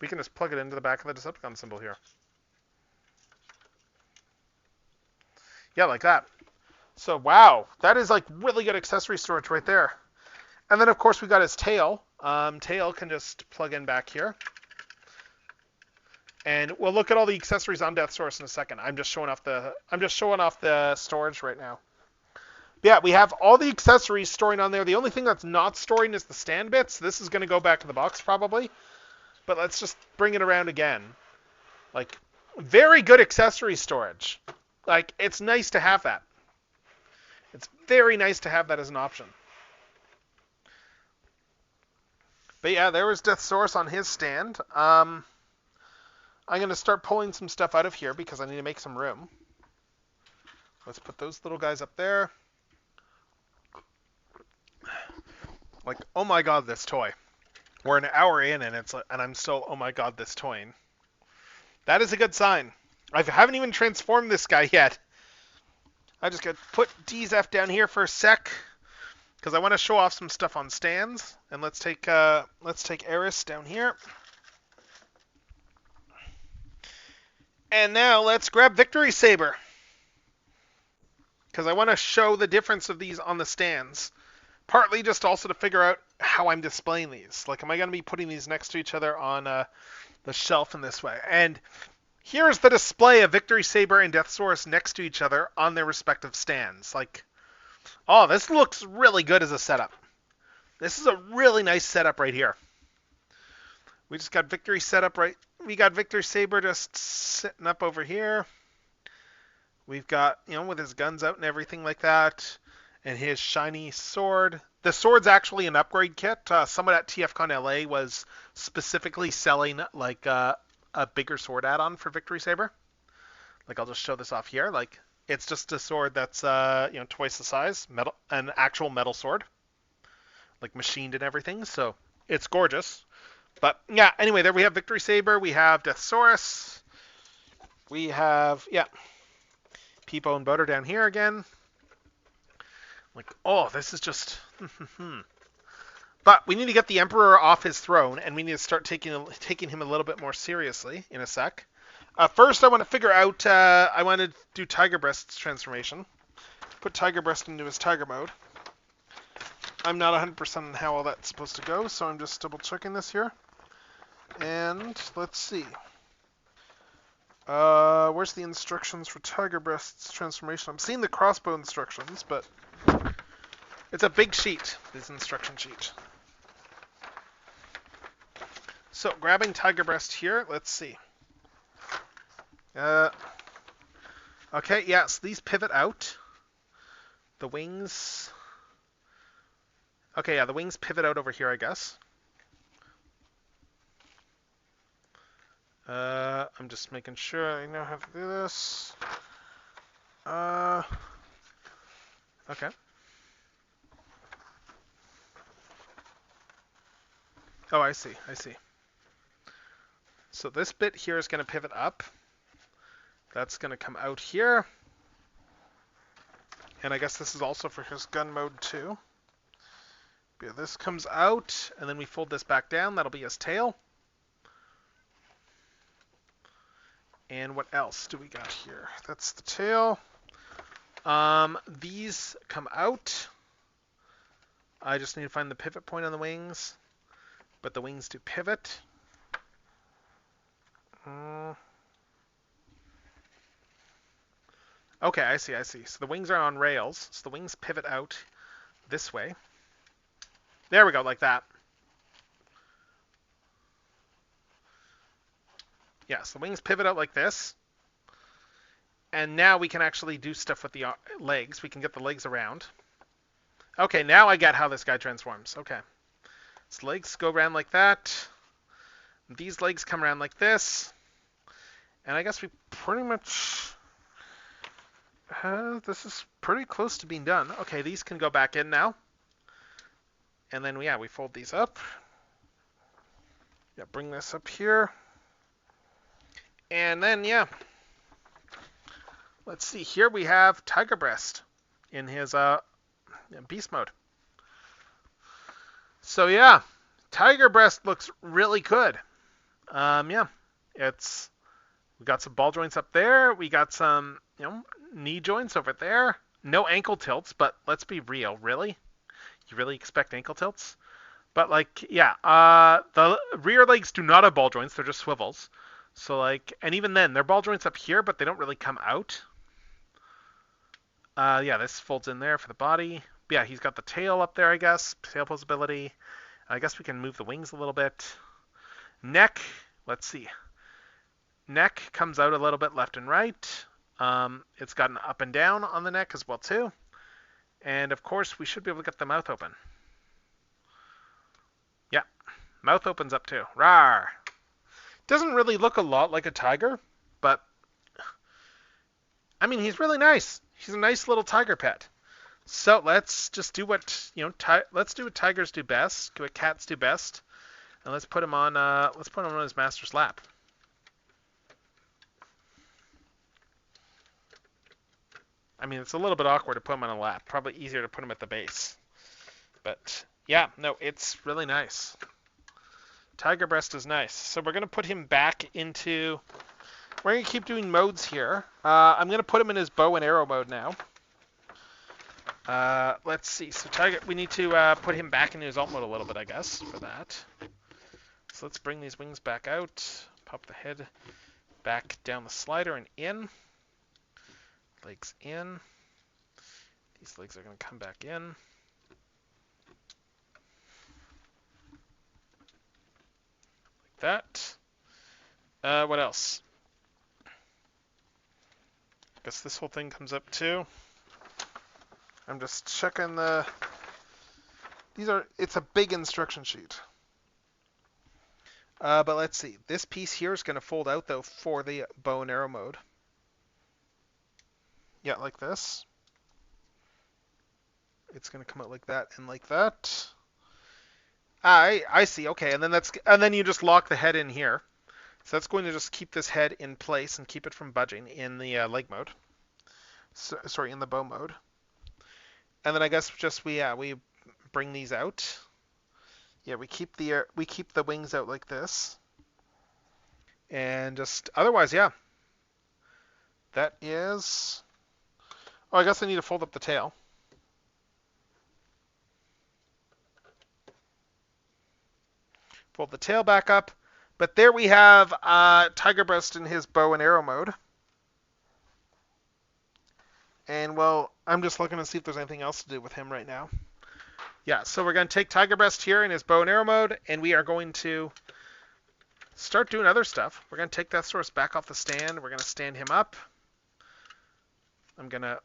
We can just plug it into the back of the Decepticon symbol here. Yeah, like that. So, wow, that is like really good accessory storage right there. And then, of course, we got his tail. Tail can just plug in back here. And we'll look at all the accessories on Deathsaurus in a second. I'm just showing off the storage right now. Yeah, we have all the accessories storing on there. The only thing that's not storing is the stand bits. This is going to go back in the box probably. But let's just bring it around again. Like, very good accessory storage. Like, it's nice to have that. It's very nice to have that as an option. But yeah, there was Deathsaurus on his stand. I'm going to start pulling some stuff out of here because I need to make some room. Let's put those little guys up there. Like, oh my god, this toy. We're an hour in and I'm still, oh my god, this toying. That is a good sign. I haven't even transformed this guy yet. I just got to put DZF down here for a sec because I want to show off some stuff on stands. And let's take Eris down here. And now let's grab Victory Saber because I want to show the difference of these on the stands. Partly just also to figure out how I'm displaying these. Like, am I going to be putting these next to each other on the shelf in this way? And here's the display of Victory Saber and Deathsaurus next to each other on their respective stands. Like, oh, this looks really good as a setup. This is a really nice setup right here. We just got Victory set up right. We got Victory Saber just sitting up over here. We've got, with his guns out and everything like that. And his shiny sword. The sword's actually an upgrade kit. Someone at TFCon LA was specifically selling like a bigger sword add-on for Victory Saber. Like, I'll just show this off here. Like, it's just a sword that's twice the size, an actual metal sword, like machined and everything. So it's gorgeous. But yeah, anyway, there we have Victory Saber. We have Deathsaurus. We have Peepo and Butter down here again. Like, oh, this is just... But we need to get the Emperor off his throne, and we need to start taking him a little bit more seriously in a sec. First, I want to figure out... I want to do Tiger Breast's transformation. Put Tiger Breast into his Tiger mode. I'm not 100% on how all that's supposed to go, so I'm just double-checking this here. And let's see. Where's the instructions for Tiger Breast's transformation? I'm seeing the crossbow instructions, but... It's a big sheet, this instruction sheet. So, grabbing Tiger Breast here, let's see. Okay, yes, these pivot out. The wings... Okay, yeah, the wings pivot out over here, I guess. I'm just making sure I know how to do this. Okay. Oh, I see. So this bit here is going to pivot up. That's going to come out here. And I guess this is also for his gun mode too. Yeah, this comes out, and then we fold this back down. That'll be his tail. And what else do we got here? That's the tail. These come out. I just need to find the pivot point on the wings. But the wings do pivot. Okay, I see. So the wings are on rails. So the wings pivot out this way. There we go, like that. Yeah, so the wings pivot out like this. And now we can actually do stuff with the legs. We can get the legs around. Okay, now I get how this guy transforms. Okay. His legs go around like that. These legs come around like this. And I guess we pretty much... this is pretty close to being done. Okay, these can go back in now. And then, yeah, we fold these up. Yeah, bring this up here. And then, yeah. Let's see. Here we have Tiger Breast in his beast mode. So, yeah. Tiger breast looks really good. Yeah, we got some ball joints up there. We got some, knee joints over there. No ankle tilts, but let's be real, really? You really expect ankle tilts? But like, yeah, the rear legs do not have ball joints; they're just swivels. So like, and even then, they're ball joints up here, but they don't really come out. Yeah, this folds in there for the body. Yeah, he's got the tail up there, I guess. Tail posability. I guess we can move the wings a little bit. Neck, let's see. Neck comes out a little bit left and right. It's got an up and down on the neck as well too. And of course, we should be able to get the mouth open. Yeah, mouth opens up too. Rawr. Doesn't really look a lot like a tiger, but I mean, he's really nice. He's a nice little tiger pet. So let's just do what let's do what tigers do best, what cats do best, and let's put him on his master's lap. I mean, it's a little bit awkward to put him on a lap. Probably easier to put him at the base. But yeah, no, it's really nice. Tiger breast is nice. So we're gonna put him back into. We're gonna keep doing modes here. I'm gonna put him in his bow and arrow mode now. Let's see. So Tiger, we need to put him back into his alt mode a little bit, I guess, for that. So let's bring these wings back out. Pop the head back down the slider and in. Legs in. These legs are going to come back in. Like that. What else? I guess this whole thing comes up too. I'm just checking the... It's a big instruction sheet. But let's see. This piece here is going to fold out, though, for the bow and arrow mode. Yeah, like this. It's going to come out like that and like that. I see. Okay, and then you just lock the head in here. So that's going to just keep this head in place and keep it from budging in the leg mode. Sorry, in the bow mode. And then I guess just we bring these out. Yeah, we keep the wings out like this. And just otherwise, yeah. That is. Oh, I guess I need to fold up the tail. Fold the tail back up. But there we have Tiger Breast in his bow and arrow mode. And, well, I'm just looking to see if there's anything else to do with him right now. Yeah, so we're going to take Tiger Breast here in his bow and arrow mode, and we are going to start doing other stuff. We're going to take Deathsaurus back off the stand. We're going to stand him up. I'm going to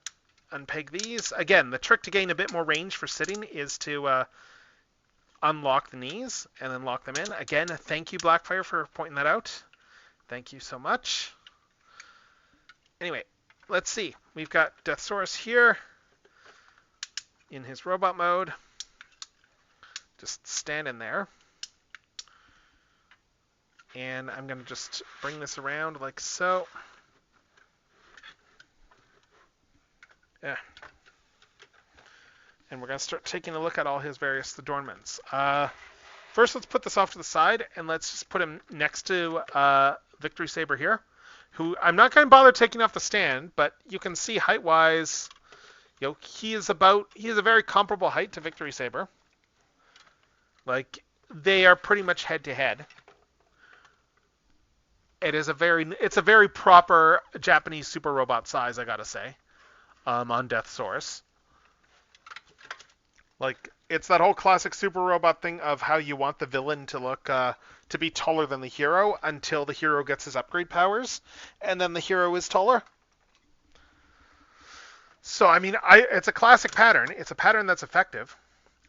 unpeg these. Again, the trick to gain a bit more range for sitting is to unlock the knees and then lock them in. Again, thank you, Blackfire, for pointing that out. Thank you so much. Anyway, let's see. We've got Deathsaurus here in his robot mode. Just stand in there. And I'm going to just bring this around like so. Yeah. And we're going to start taking a look at all his various adornments. First, let's put this off to the side, and let's just put him next to Victory Saber here, who I'm not going to bother taking off the stand, but you can see height-wise, he is a very comparable height to Victory Saber. Like, they are pretty much head-to-head. It's a very proper Japanese super robot size, I gotta say, on Deathsaurus. Like, it's that whole classic super robot thing of how you want the villain to look, to be taller than the hero until the hero gets his upgrade powers, and then the hero is taller. So, I mean, it's a classic pattern. It's a pattern that's effective.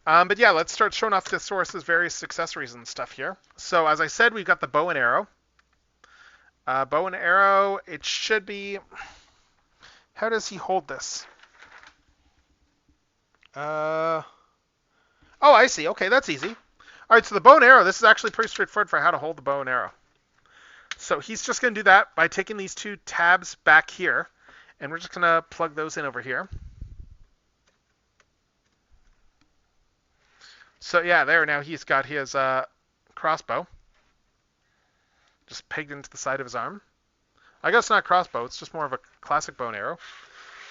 But yeah, let's start showing off Deathsaurus' various accessories and stuff here. So, as I said, we've got the bow and arrow. Bow and arrow, it should be... How does he hold this? Oh, I see. Okay, that's easy. All right, so the bow and arrow, this is actually pretty straightforward for how to hold the bow and arrow. So he's just going to do that by taking these two tabs back here, and we're just going to plug those in over here. So yeah, there, now he's got his crossbow. Just pegged into the side of his arm. I guess not crossbow, it's just more of a classic bow and arrow.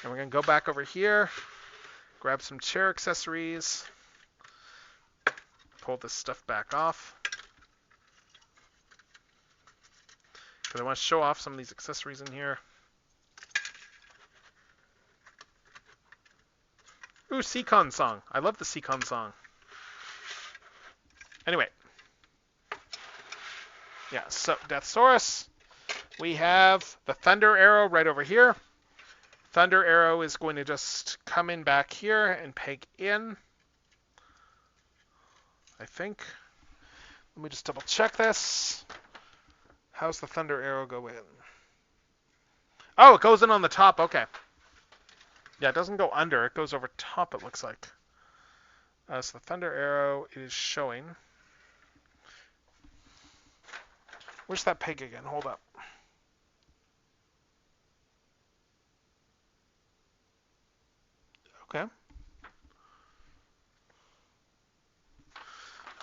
And we're going to go back over here, grab some chair accessories, pull this stuff back off. Because I want to show off some of these accessories in here. Ooh, Seacon song. I love the Seacon song. Anyway. Yeah, so Deathsaurus. We have the Thunder Arrow right over here. Thunder Arrow is going to just come in back here and peg in. I think. Let me just double check this. How's the Thunder Arrow go in? Oh, it goes in on the top. Okay. Yeah, it doesn't go under. It goes over top, it looks like. So the Thunder Arrow is showing. Where's that peg again? Hold up. Okay.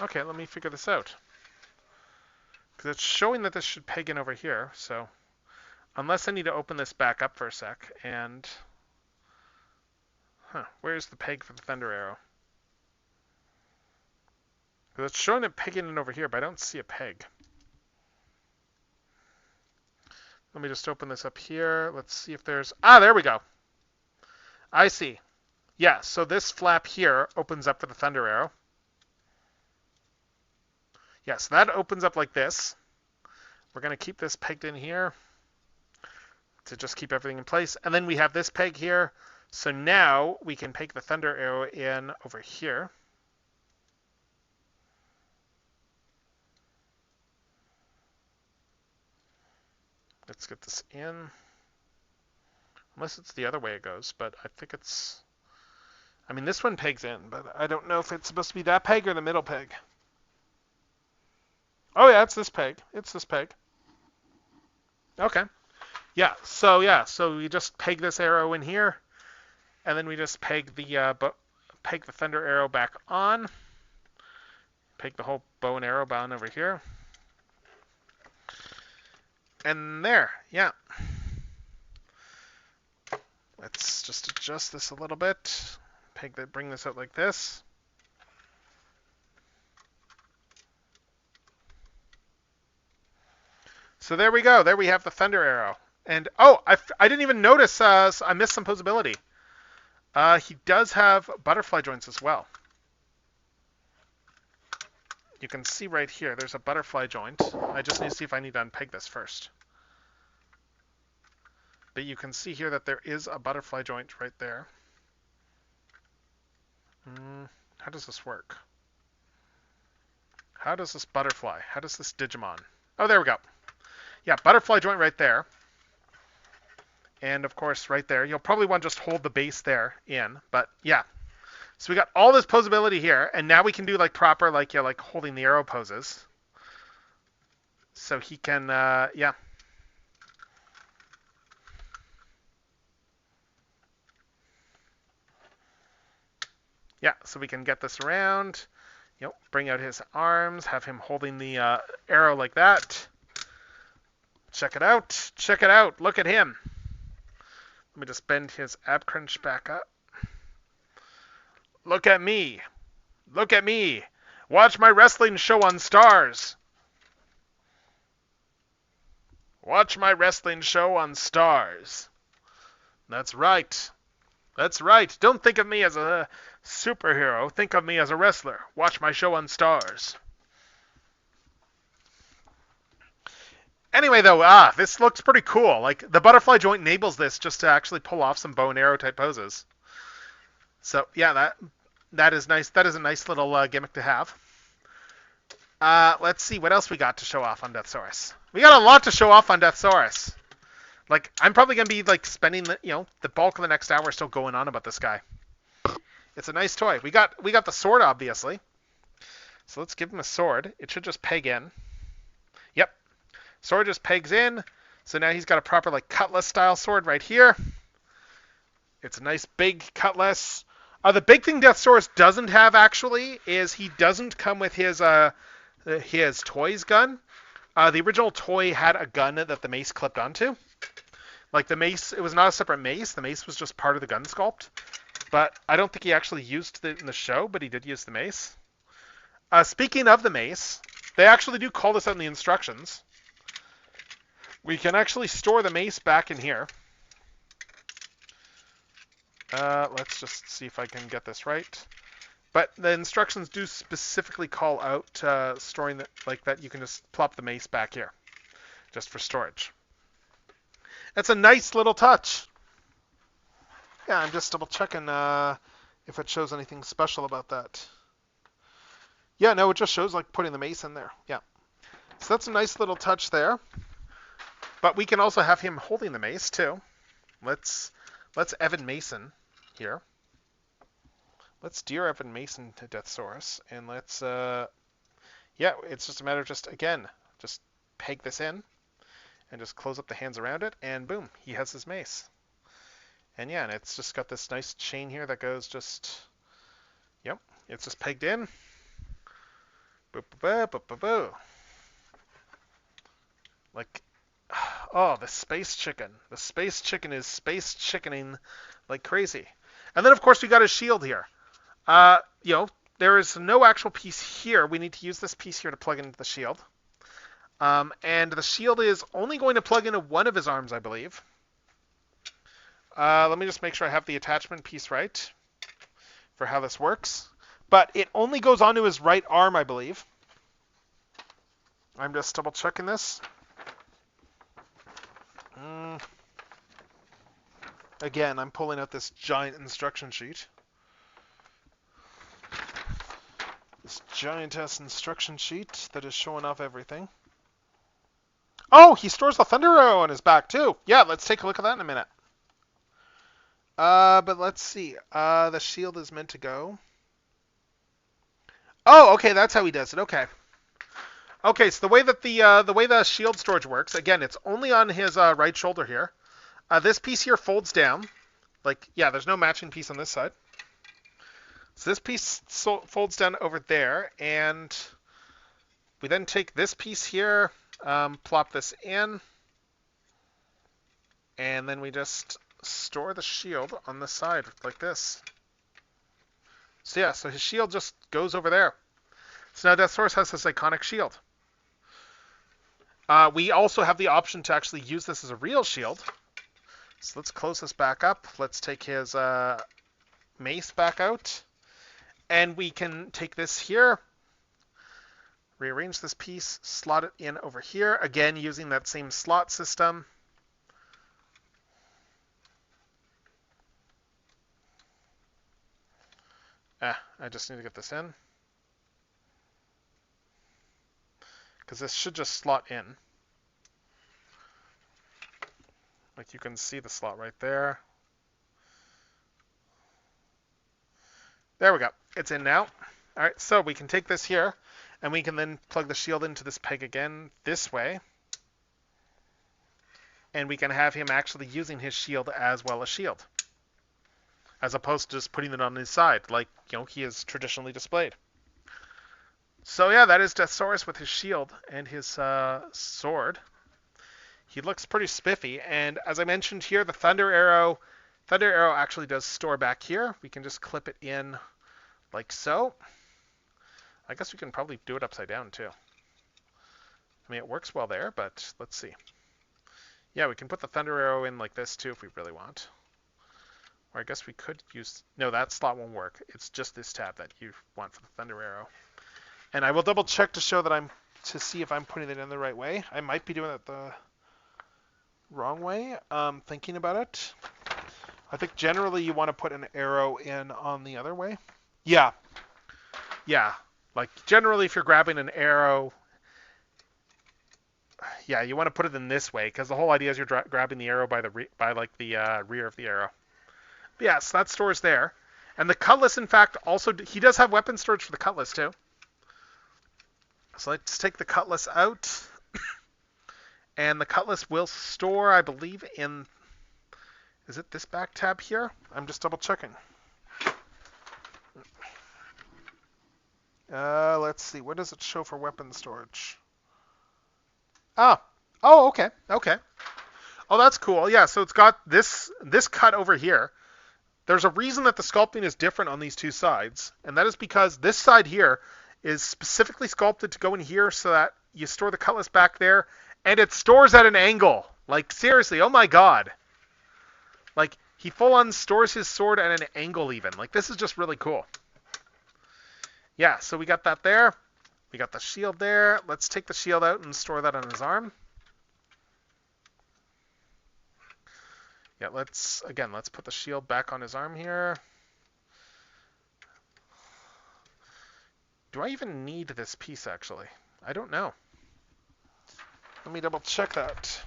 Okay, let me figure this out. Because it's showing that this should peg in over here, so unless I need to open this back up for a sec, and where's the peg for the Thunder Arrow? Because it's showing it pegging in over here, but I don't see a peg. Let me just open this up here. Let's see if there's... Ah, there we go. I see. Yeah, so this flap here opens up for the Thunder Arrow. Yeah, so that opens up like this. We're going to keep this pegged in here to just keep everything in place. And then we have this peg here. So now we can peg the Thunder Arrow in over here. Let's get this in. Unless it's the other way it goes, but I think it's... I mean, this one pegs in, but I don't know if it's supposed to be that peg or the middle peg. Oh yeah, it's this peg. It's this peg. Okay. Yeah, so we just peg this arrow in here, and then we just peg the Thunder Arrow back on. Peg the whole bow and arrow bound over here. And there, yeah. Let's just adjust this a little bit. Bring this out like this. So there we go. There we have the Thunder Arrow. And oh, I didn't even notice. I missed some posability. He does have butterfly joints as well. You can see right here, there's a butterfly joint. I just need to see if I need to unpeg this first. But you can see here that there is a butterfly joint right there. How does this work? How does this butterfly? How does this Digimon? Oh, there we go. Yeah, butterfly joint right there. And of course, right there. You'll probably want to just hold the base there in. But yeah. So we got all this posability here, and now we can do like proper, like holding the arrow poses. So he can, yeah. Yeah, so we can get this around, bring out his arms, have him holding the arrow like that. Check it out. Check it out. Look at him. Let me just bend his ab crunch back up. Look at me. Look at me. Watch my wrestling show on Stars. Watch my wrestling show on Stars. That's right. That's right. Don't think of me as a superhero. Think of me as a wrestler. Watch my show on Stars. Anyway, though, this looks pretty cool. Like, the butterfly joint enables this just to actually pull off some bow and arrow type poses. So, yeah, that is nice. That is a nice little gimmick to have. Let's see what else we got to show off on Deathsaurus. We got a lot to show off on Deathsaurus. Like, I'm probably going to be, like, spending the bulk of the next hour still going on about this guy. It's a nice toy. We got the sword, obviously. So let's give him a sword. It should just peg in. Yep. Sword just pegs in. So now he's got a proper, like, cutlass-style sword right here. It's a nice big cutlass. The big thing Deathsaurus doesn't have, actually, is he doesn't come with his his toy's gun. The original toy had a gun that the mace clipped onto. Like the mace, it was not a separate mace. The mace was just part of the gun sculpt. But I don't think he actually used it in the show, but he did use the mace. Speaking of the mace, they actually do call this out in the instructions. We can actually store the mace back in here. Let's just see if I can get this right. But the instructions do specifically call out storing it like that. You can just plop the mace back here, just for storage. That's a nice little touch. Yeah, I'm just double checking if it shows anything special about that. Yeah, no, it just shows like putting the mace in there. Yeah. So that's a nice little touch there. But we can also have him holding the mace too. Let's Evan Mason here. Let's Dear Evan Mason to Deathsaurus, and let's yeah, it's just a matter of just peg this in and just close up the hands around it, and boom, he has his mace. And yeah, and it's just got this nice chain here that goes just, yep, it's just pegged in. Boo, boo, boo, boo, boo. Like, oh, the space chicken. The space chicken is space chickening like crazy. And then, of course, we got his shield here. There is no actual piece here. We need to use this piece here to plug into the shield. And the shield is only going to plug into one of his arms, I believe. Let me just make sure I have the attachment piece right for how this works. But it only goes onto his right arm, I believe. I'm just double checking this. Again, I'm pulling out this giant instruction sheet. This giant-ass instruction sheet that is showing off everything. Oh, he stores the Thunder Arrow on his back, too. Yeah, let's take a look at that in a minute. But let's see. The shield is meant to go. Oh, okay, that's how he does it. Okay. Okay, so the way that the way the shield storage works, again, it's only on his right shoulder here. This piece here folds down. Like, yeah, there's no matching piece on this side. So this piece folds down over there, and we then take this piece here, plop this in, and then we just store the shield on the side like this. So yeah, so his shield just goes over there. So now Deathsaurus has this iconic shield. We also have the option to actually use this as a real shield. So let's close this back up. Let's take his mace back out. And we can take this here, rearrange this piece, slot it in over here, again using that same slot system. I just need to get this in, because this should just slot in. Like you can see the slot right there. There we go. It's in now. All right, so we can take this here, and we can then plug the shield into this peg again this way. And we can have him actually using his shield as well as shield, as opposed to just putting it on his side, like he is traditionally displayed. So yeah, that is Deathsaurus with his shield and his sword. He looks pretty spiffy, and as I mentioned here, the Thunder Arrow actually does store back here. We can just clip it in like so. I guess we can probably do it upside down too. I mean, it works well there, but let's see. Yeah, we can put the Thunder Arrow in like this too if we really want. Or I guess we could use... No, that slot won't work. It's just this tab that you want for the Thunder Arrow. And I will double check to show that to see if I'm putting it in the right way. I might be doing it the wrong way, thinking about it. I think generally you want to put an arrow in on the other way. Yeah. Yeah. Like generally if you're grabbing an arrow, yeah, you want to put it in this way, because the whole idea is you're grabbing the arrow by the rear of the arrow. But yeah, so that stores there. And the cutlass, in fact, also he does have weapon storage for the cutlass too. So let's take the cutlass out. And the cutlass will store, I believe, in... Is it this back tab here? I'm just double checking. Let's see. What does it show for weapon storage? Ah. Oh, okay. Okay. Oh, that's cool. Yeah, so it's got this cut over here. There's a reason that the sculpting is different on these two sides, and that is because this side here is specifically sculpted to go in here so that you store the cutlass back there, and it stores at an angle. Like, seriously, oh my god. Like, he full-on stores his sword at an angle even. Like, this is just really cool. Yeah, so we got that there. We got the shield there. Let's take the shield out and store that on his arm. Yeah, let's put the shield back on his arm here. Do I even need this piece, actually? I don't know. Let me double check that.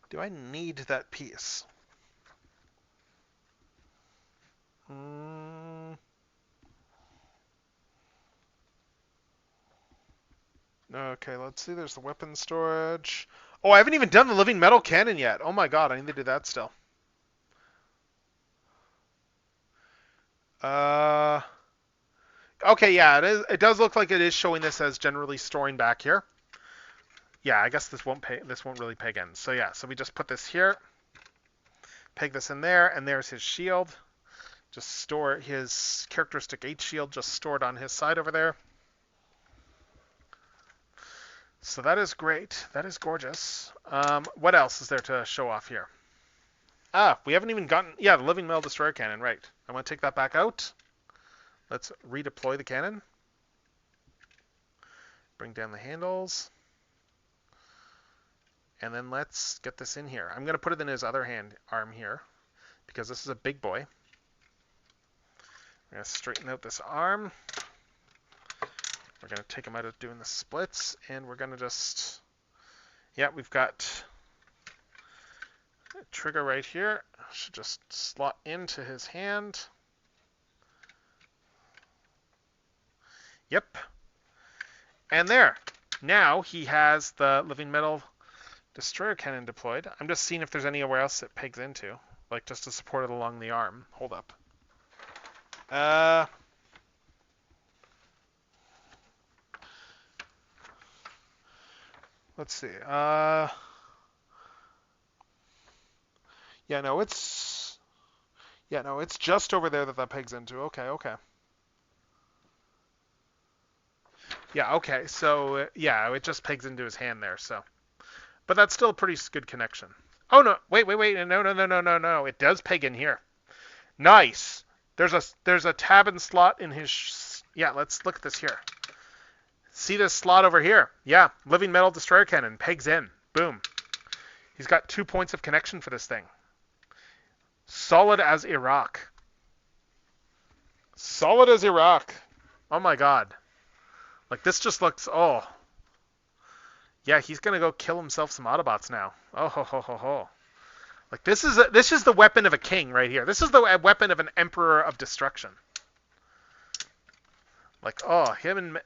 Do I need that piece? Okay, let's see. There's the weapon storage. Oh, I haven't even done the living metal cannon yet. Oh my god, I need to do that still. Okay, yeah, it does look like it is showing this as generally storing back here. Yeah, I guess this won't really peg in. So yeah, so we just put this here, peg this in there, and there's his shield. Just store his characteristic H shield just stored on his side over there. So that is great. That is gorgeous. What else is there to show off here? We haven't even gotten... Yeah, the Living Metal Destroyer Cannon, right. I want to take that back out. Let's redeploy the cannon. Bring down the handles. And then let's get this in here. I'm going to put it in his other arm here, because this is a big boy. We're going to straighten out this arm. We're going to take him out of doing the splits, and we're going to just... Yeah, we've got a trigger right here. Should just slot into his hand. Yep. And there. Now he has the Living Metal Destroyer Cannon deployed. I'm just seeing if there's anywhere else it pegs into, like just to support it along the arm. Hold up. Let's see. Yeah, no, it's just over there that pegs into. Okay. Yeah, okay. So yeah, it just pegs into his hand there. So, but that's still a pretty good connection. Oh no! Wait! No! It does peg in here. Nice. There's a tab and slot in his. Yeah, let's look at this here. See this slot over here? Yeah, Living Metal Destroyer Cannon pegs in. Boom. He's got 2 points of connection for this thing. Solid as Iraq. Solid as Iraq. Oh my god. Like, this just looks... Oh. Yeah, he's going to go kill himself some Autobots now. Oh, ho, ho, ho, ho. Like, this is the weapon of a king right here. This is the weapon of an Emperor of Destruction. Like, oh,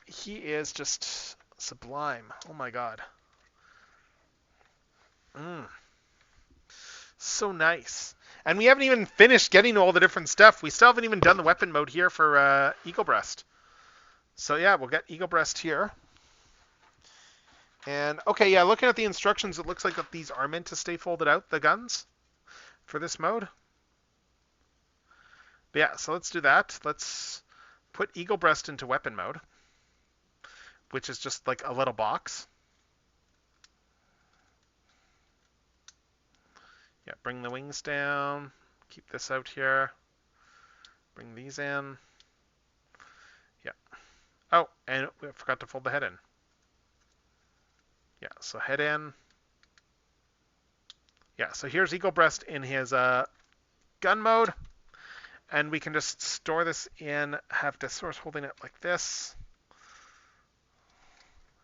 he is just sublime. Oh my god. So nice. And we haven't even finished getting all the different stuff. We still haven't even done the weapon mode here for Eagle Breast. So yeah, we'll get Eagle Breast here. And, okay, yeah, looking at the instructions, it looks like that these are meant to stay folded out, the guns, for this mode. But yeah, so let's do that. Let's put Eagle Breast into weapon mode, which is just like a little box. Yeah, bring the wings down. Keep this out here. Bring these in. Yeah. Oh, and we forgot to fold the head in. Yeah, so head in. Yeah, so here's Eagle Breast in his gun mode. And we can just store this in, have Deathsaurus holding it like this.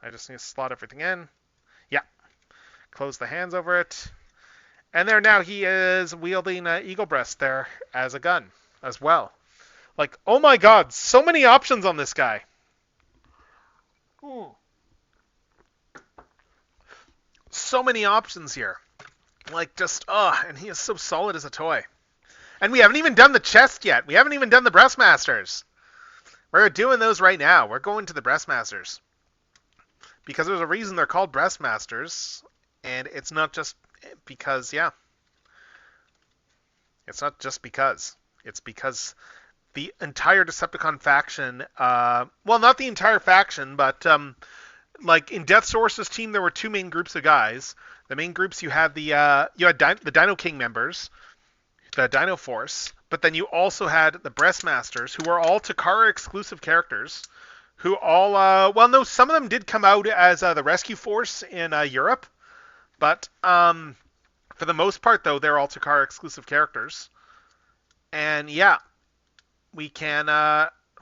I just need to slot everything in. Yeah. Close the hands over it. And there now he is wielding Eagle Breast there as a gun as well. Like, oh my god, so many options on this guy. So many options here. Like, just, and he is so solid as a toy. And we haven't even done the chest yet. We haven't even done the Breastmasters. We're doing those right now. We're going to the Breastmasters. Because there's a reason they're called Breastmasters. And it's not just because, yeah. It's not just because. It's because the entire Decepticon faction, well, not the entire faction, but like in Deathsaurus' team, there were two main groups of guys. The main groups you had the Dino King members, the Dino Force, but then you also had the Breastmasters, who were all Takara exclusive characters, who all, well, no, some of them did come out as the Rescue Force in Europe, but for the most part, though, they're all Takara exclusive characters. And yeah, we can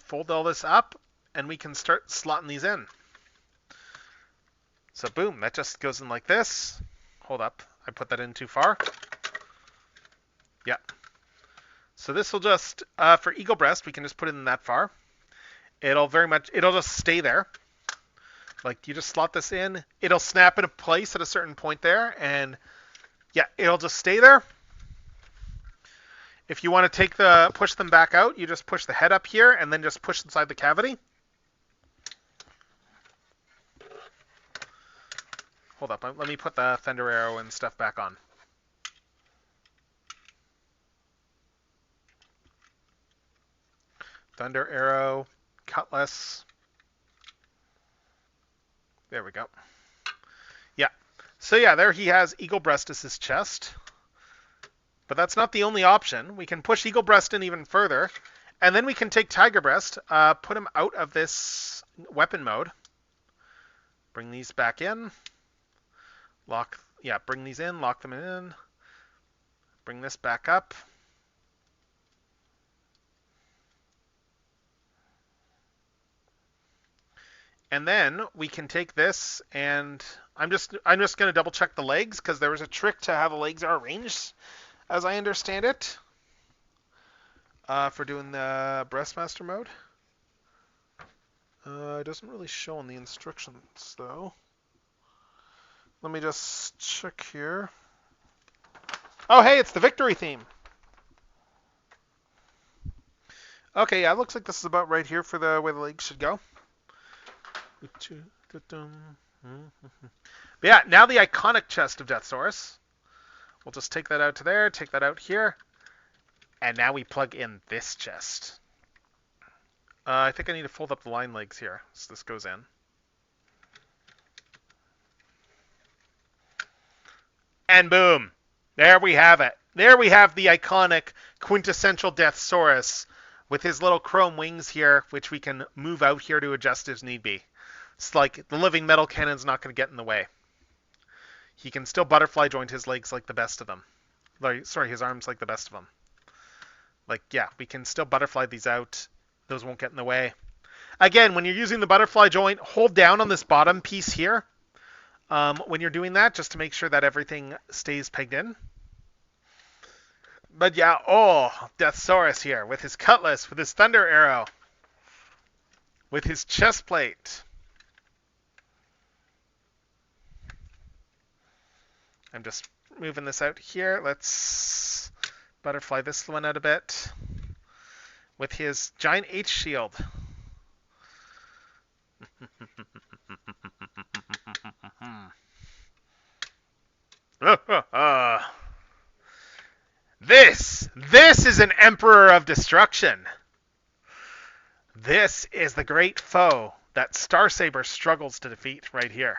fold all this up, and we can start slotting these in. So boom, that just goes in like this. Hold up, I put that in too far. Yeah. So this will just, for Eagle Breast, we can just put it in that far. It'll just stay there. Like, you just slot this in. It'll snap into place at a certain point there, and yeah, it'll just stay there. If you want to push them back out, you just push the head up here, and then just push inside the cavity. Hold up, let me put the Thunder Arrow and stuff back on. Thunder Arrow, Cutlass. There we go. Yeah. So yeah, there he has Eagle Breast as his chest. But that's not the only option. We can push Eagle Breast in even further. And then we can take Tiger Breast, put him out of this weapon mode. Bring these back in. Bring these in, lock them in. Bring this back up. And then we can take this, and I'm just going to double check the legs, because there was a trick to how the legs are arranged, as I understand it, for doing the Breastmaster mode. It doesn't really show on the instructions, though. Let me just check here. Oh, hey, it's the victory theme. Okay, yeah, it looks like this is about right here for the way the legs should go. But yeah, now the iconic chest of Deathsaurus. We'll just take that out to there, take that out here, and now we plug in this chest. I think I need to fold up the line legs here, so this goes in. And boom! There we have it. There we have the iconic quintessential Deathsaurus with his little chrome wings here, which we can move out here to adjust as need be. It's like the living metal cannon's not going to get in the way. He can still butterfly joint his legs like the best of them. Sorry, his arms like the best of them. Like, yeah, we can still butterfly these out. Those won't get in the way. Again, when you're using the butterfly joint, hold down on this bottom piece here when you're doing that, just to make sure that everything stays pegged in. But yeah, oh, Deathsaurus here with his cutlass, with his thunder arrow, with his chest plate. I'm just moving this out here. Let's butterfly this one out a bit. With his giant H shield. This is an Emperor of Destruction. This is the great foe that Starsaber struggles to defeat right here.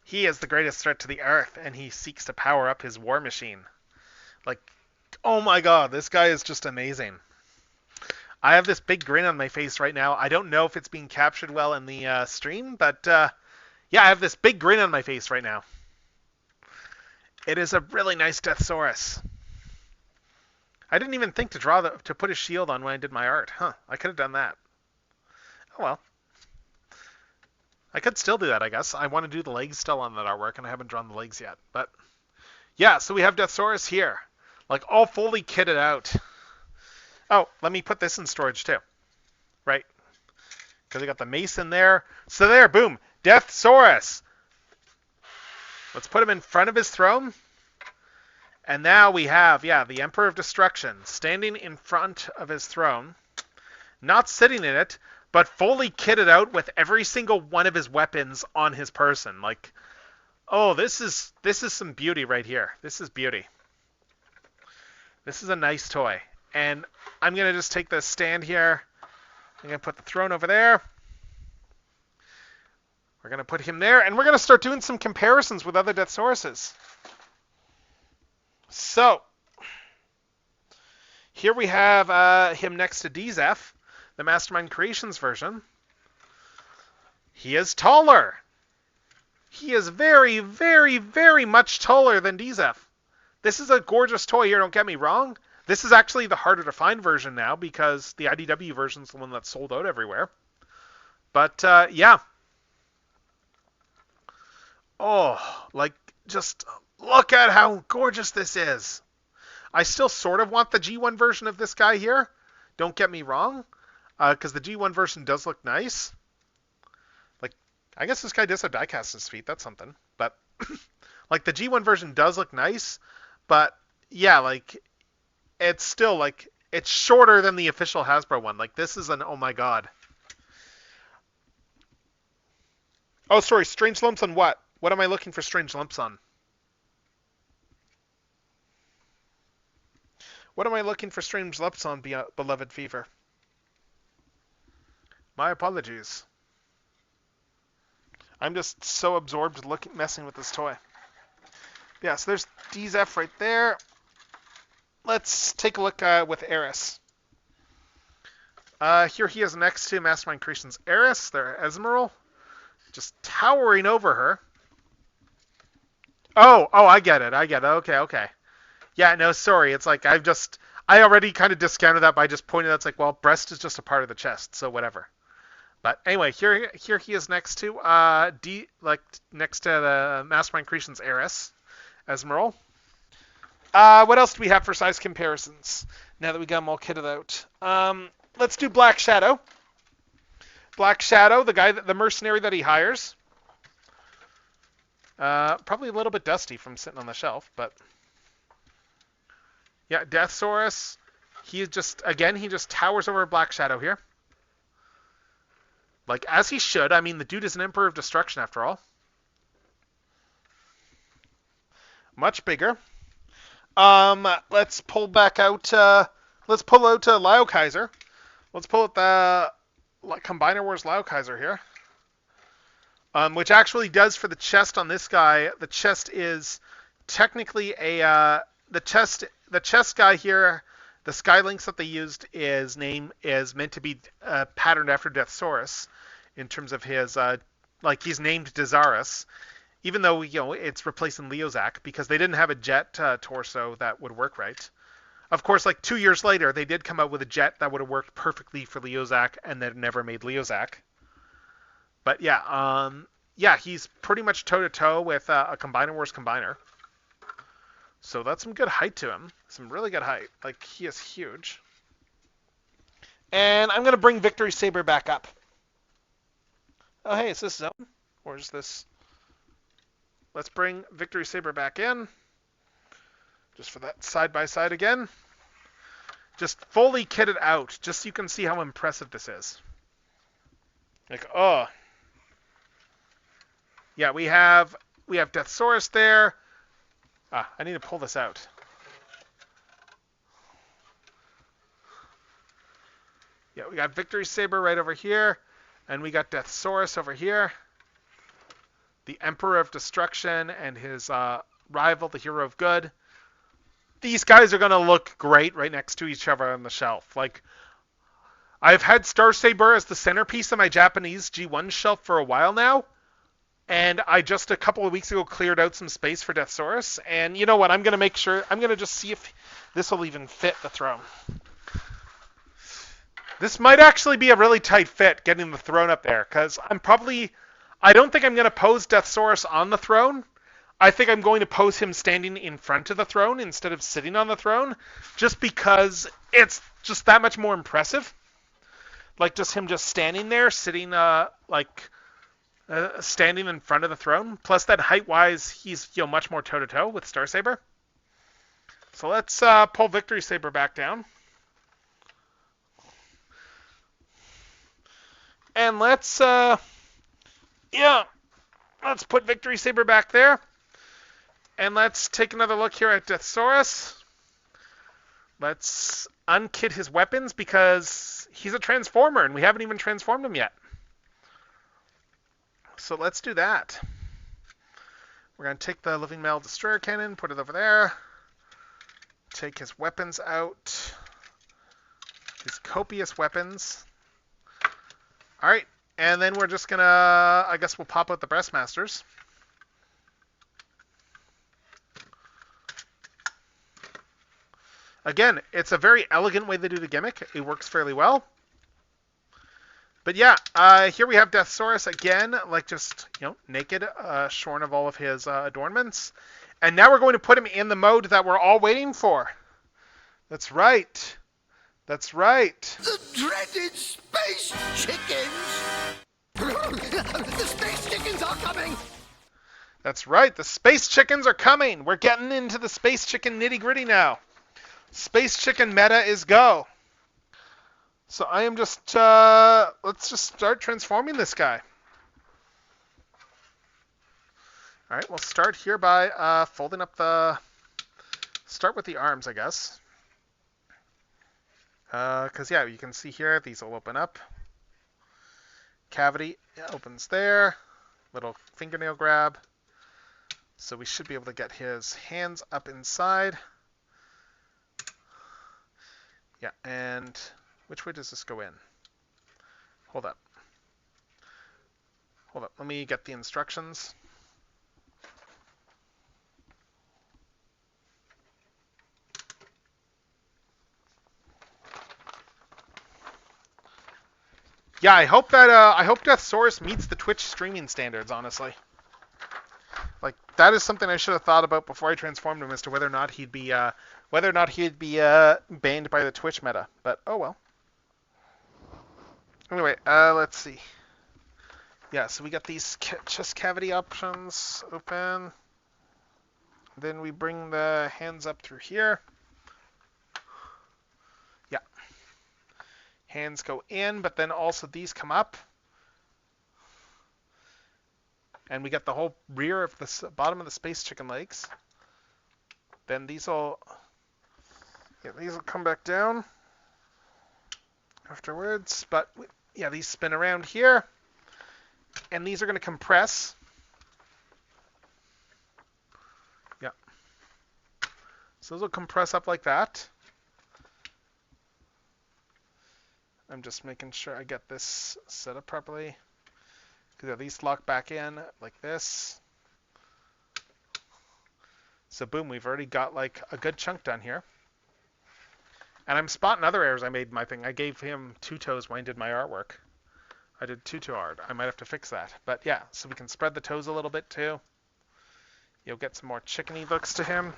He is the greatest threat to the Earth, and he seeks to power up his war machine. Like, oh my god, this guy is just amazing. I have this big grin on my face right now. I don't know if it's being captured well in the stream, but yeah, I have this big grin on my face right now. It is a really nice Deathsaurus. I didn't even think to put a shield on when I did my art. Huh, I could have done that. Oh well. I could still do that, I guess. I want to do the legs still on that artwork, and I haven't drawn the legs yet. But yeah, so we have Deathsaurus here. Like, all fully kitted out. Oh, let me put this in storage, too. Right. Because I got the mace in there. So there, boom. Deathsaurus. Let's put him in front of his throne. And now we have, yeah, the Emperor of Destruction standing in front of his throne. not sitting in it, but fully kitted out with every single one of his weapons on his person. Like, oh, this is some beauty right here. This is beauty. This is a nice toy. And I'm going to just take the stand here. I'm going to put the throne over there. We're going to put him there, and we're going to start doing some comparisons with other Deathsauruses. So, here we have him next to DZF, the Mastermind Creations version. He is taller. He is very, very, very much taller than DZF. This is a gorgeous toy here, don't get me wrong. This is actually the harder to find version now because the IDW version is the one that's sold out everywhere. But, yeah. Oh, like, just look at how gorgeous this is. I still sort of want the G1 version of this guy here. Don't get me wrong, because the G1 version does look nice. Like, I guess this guy does have diecast in his feet. That's something. But, like, the G1 version does look nice. But, yeah, like, it's still, like, it's shorter than the official Hasbro one. Like, this is an oh my god. Oh, sorry, strange lumps on what? What am I looking for strange lumps on? What am I looking for strange lumps on, beloved Fever? My apologies. I'm just so absorbed messing with this toy. Yeah, so there's DZF right there. Let's take a look with Eris. Here he is next to Mastermind Creations Eris, their Esmeralda, just towering over her. Oh, I get it. Okay. Yeah, no, sorry. It's like I already kind of discounted that by just pointing out. It's like, well, breast is just a part of the chest, so whatever. But anyway, here he is next to next to the Mastermind Creations Eris, Esmeralda. What else do we have for size comparisons? Now that we got them all kitted out, let's do Black Shadow. Black Shadow, the mercenary that he hires. Probably a little bit dusty from sitting on the shelf, but yeah, Deathsaurus. He just towers over Black Shadow here. Like, as he should. I mean, the dude is an Emperor of Destruction after all. Much bigger. Let's pull back out. Let's pull out Lio Kaiser. Let's pull out the Combiner Wars Lio Kaiser here. Which actually does for the chest on this guy. The chest is technically the chest guy here. The Skylinks that they used is meant to be patterned after Deathsaurus in terms of his he's named Deathsaurus, even though it's replacing Leozak because they didn't have a jet torso that would work right. Of course, like 2 years later, they did come out with a jet that would have worked perfectly for Leozak, and then never made Leozak. But yeah, he's pretty much toe-to-toe with a Combiner Wars Combiner. So that's some good height to him. Some really good height. Like, he is huge. And I'm going to bring Victory Saber back up. Oh, hey, is this zone? Or is this... Let's bring Victory Saber back in. Just for that side-by-side again. Just fully kitted out. Just so you can see how impressive this is. Like, oh... Yeah, we have Deathsaurus there. I need to pull this out. Yeah, we got Victory Saber right over here, and we got Deathsaurus over here. The Emperor of Destruction and his rival, the Hero of Good. These guys are going to look great right next to each other on the shelf. Like, I've had Star Saber as the centerpiece of my Japanese G1 shelf for a while now. And I just a couple of weeks ago cleared out some space for Deathsaurus. And you know what? I'm going to just see if this will even fit the throne. This might actually be a really tight fit getting the throne up there. Because I don't think I'm going to pose Deathsaurus on the throne. I think I'm going to pose him standing in front of the throne instead of sitting on the throne. Just because it's just that much more impressive. Like just him just standing there, sitting standing in front of the throne. Plus that height-wise, he's much more toe-to-toe with Star Saber. So let's pull Victory Saber back down. And let's let's put Victory Saber back there. And let's take another look here at Deathsaurus. Let's unkit his weapons because he's a transformer and we haven't even transformed him yet. So let's do that. We're going to take the Living Metal Destroyer Cannon, put it over there. Take his weapons out. His copious weapons. Alright, and then we're just going to, I guess we'll pop out the Breastmasters. Again, it's a very elegant way to do the gimmick. It works fairly well. But yeah, here we have Deathsaurus again, like just, naked, shorn of all of his adornments. And now we're going to put him in the mode that we're all waiting for. That's right. That's right. The dreaded space chickens! The space chickens are coming! That's right. The space chickens are coming. We're getting into the space chicken nitty-gritty now. Space chicken meta is go. So I am just, let's just start transforming this guy. All right, we'll start here by folding up start with the arms, I guess. Because, yeah, you can see here, these will open up. Cavity opens there. Little fingernail grab. So we should be able to get his hands up inside. Yeah, and which way does this go in? Hold up. Hold up. Let me get the instructions. Yeah, I hope Deathsaurus meets the Twitch streaming standards, honestly. Like, that is something I should have thought about before I transformed him as to whether or not he'd be banned by the Twitch meta. But oh well. Anyway, let's see. Yeah, so we got these chest cavity options open. Then we bring the hands up through here. Yeah. Hands go in, but then also these come up. And we get the whole rear of the bottom of the space chicken legs. Then these will come back down afterwards. But yeah, these spin around here. And these are going to compress. Yeah. So those will compress up like that. I'm just making sure I get this set up properly. Because these lock back in like this. So boom, we've already got like a good chunk done here. And I'm spotting other errors I made in my thing. I gave him 2 toes when I did my artwork. I did 2 toe art. I might have to fix that. But yeah, so we can spread the toes a little bit too. You'll get some more chickeny looks to him.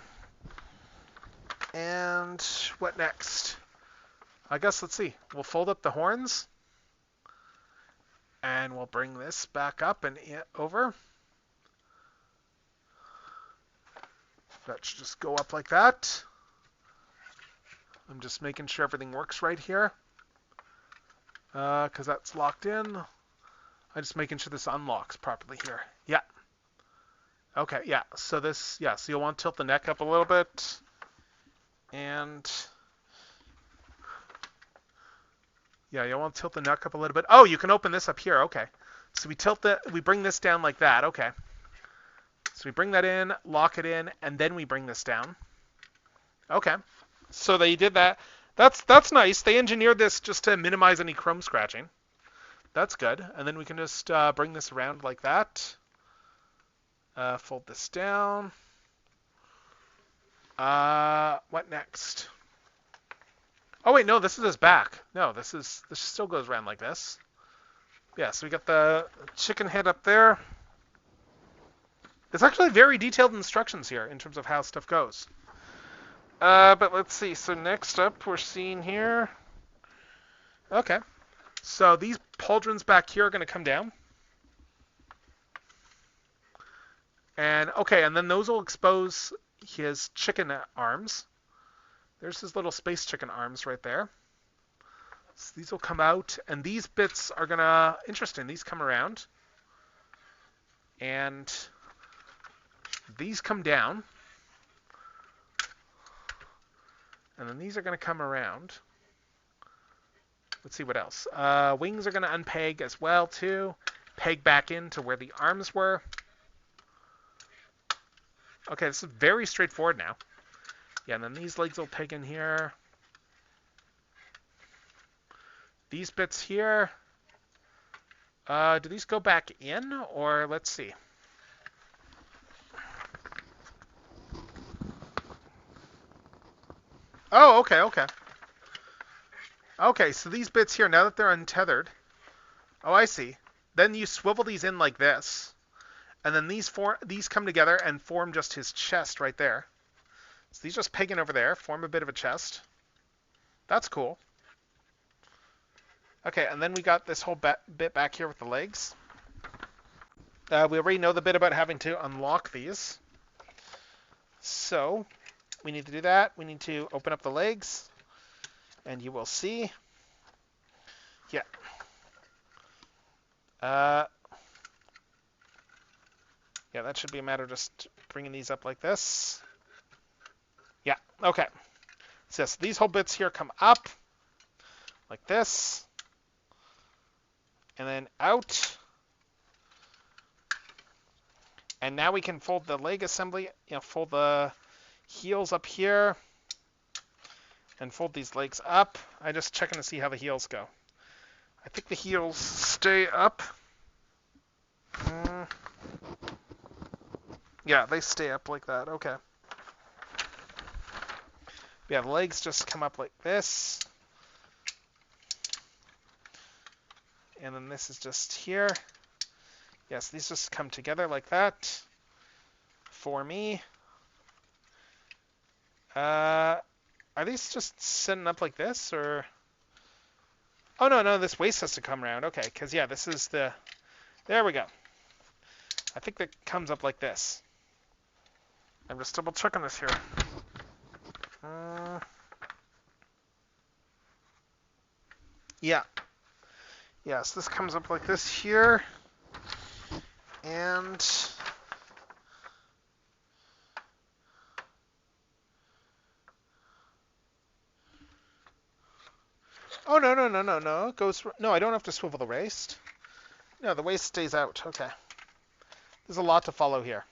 And what next? I guess, let's see. We'll fold up the horns. And we'll bring this back up and over. That should just go up like that. I'm just making sure everything works right here. Because that's locked in. I'm just making sure this unlocks properly here. Yeah. Okay, yeah. So this, yeah, so you'll want to tilt the neck up a little bit. And yeah, you'll want to tilt the neck up a little bit. Oh, you can open this up here. Okay. So we bring this down like that. Okay. So we bring that in, lock it in, and then we bring this down. Okay. So they did that. That's nice. They engineered this just to minimize any chrome scratching. That's good. And then we can just bring this around like that. Fold this down. What next? Oh wait, no, this is his back. No, this still goes around like this. Yeah, so we got the chicken head up there. It's actually very detailed instructions here in terms of how stuff goes. But let's see. So next up, we're seeing here. Okay. So these pauldrons back here are going to come down. And okay, and then those will expose his chicken arms. There's his little space chicken arms right there. So these will come out, and these bits are gonna, interesting, these come around, and these come down, and then these are gonna come around. Let's see what else. Wings are gonna unpeg as well too. Peg back into where the arms were. Okay, this is very straightforward now. Yeah, and then these legs will peg in here. These bits here. Do these go back in, or let's see. Oh, okay, okay. Okay, so these bits here, now that they're untethered. Oh, I see. Then you swivel these in like this. And then these come together and form just his chest right there. So these just peg in over there, form a bit of a chest. That's cool. Okay, and then we got this whole bit back here with the legs. We already know the bit about having to unlock these. So we need to do that. We need to open up the legs, and you will see. Yeah. Yeah, that should be a matter of just bringing these up like this. Yeah, okay. So yes, these whole bits here come up like this, and then out. And now we can fold the leg assembly, fold the heels up here, and fold these legs up. I'm just checking to see how the heels go. I think the heels stay up. Yeah, they stay up like that. Okay. Yeah, the legs just come up like this. And then this is just here. Yes, these just come together like that for me. Are these just sitting up like this, or? Oh, no, this waist has to come around. Okay, because, yeah, this is the... There we go. I think that comes up like this. I'm just double checking this here. Yeah. Yes, this comes up like this here. And... Oh, no. It goes... No, I don't have to swivel the waist. No, the waist stays out. Okay. There's a lot to follow here.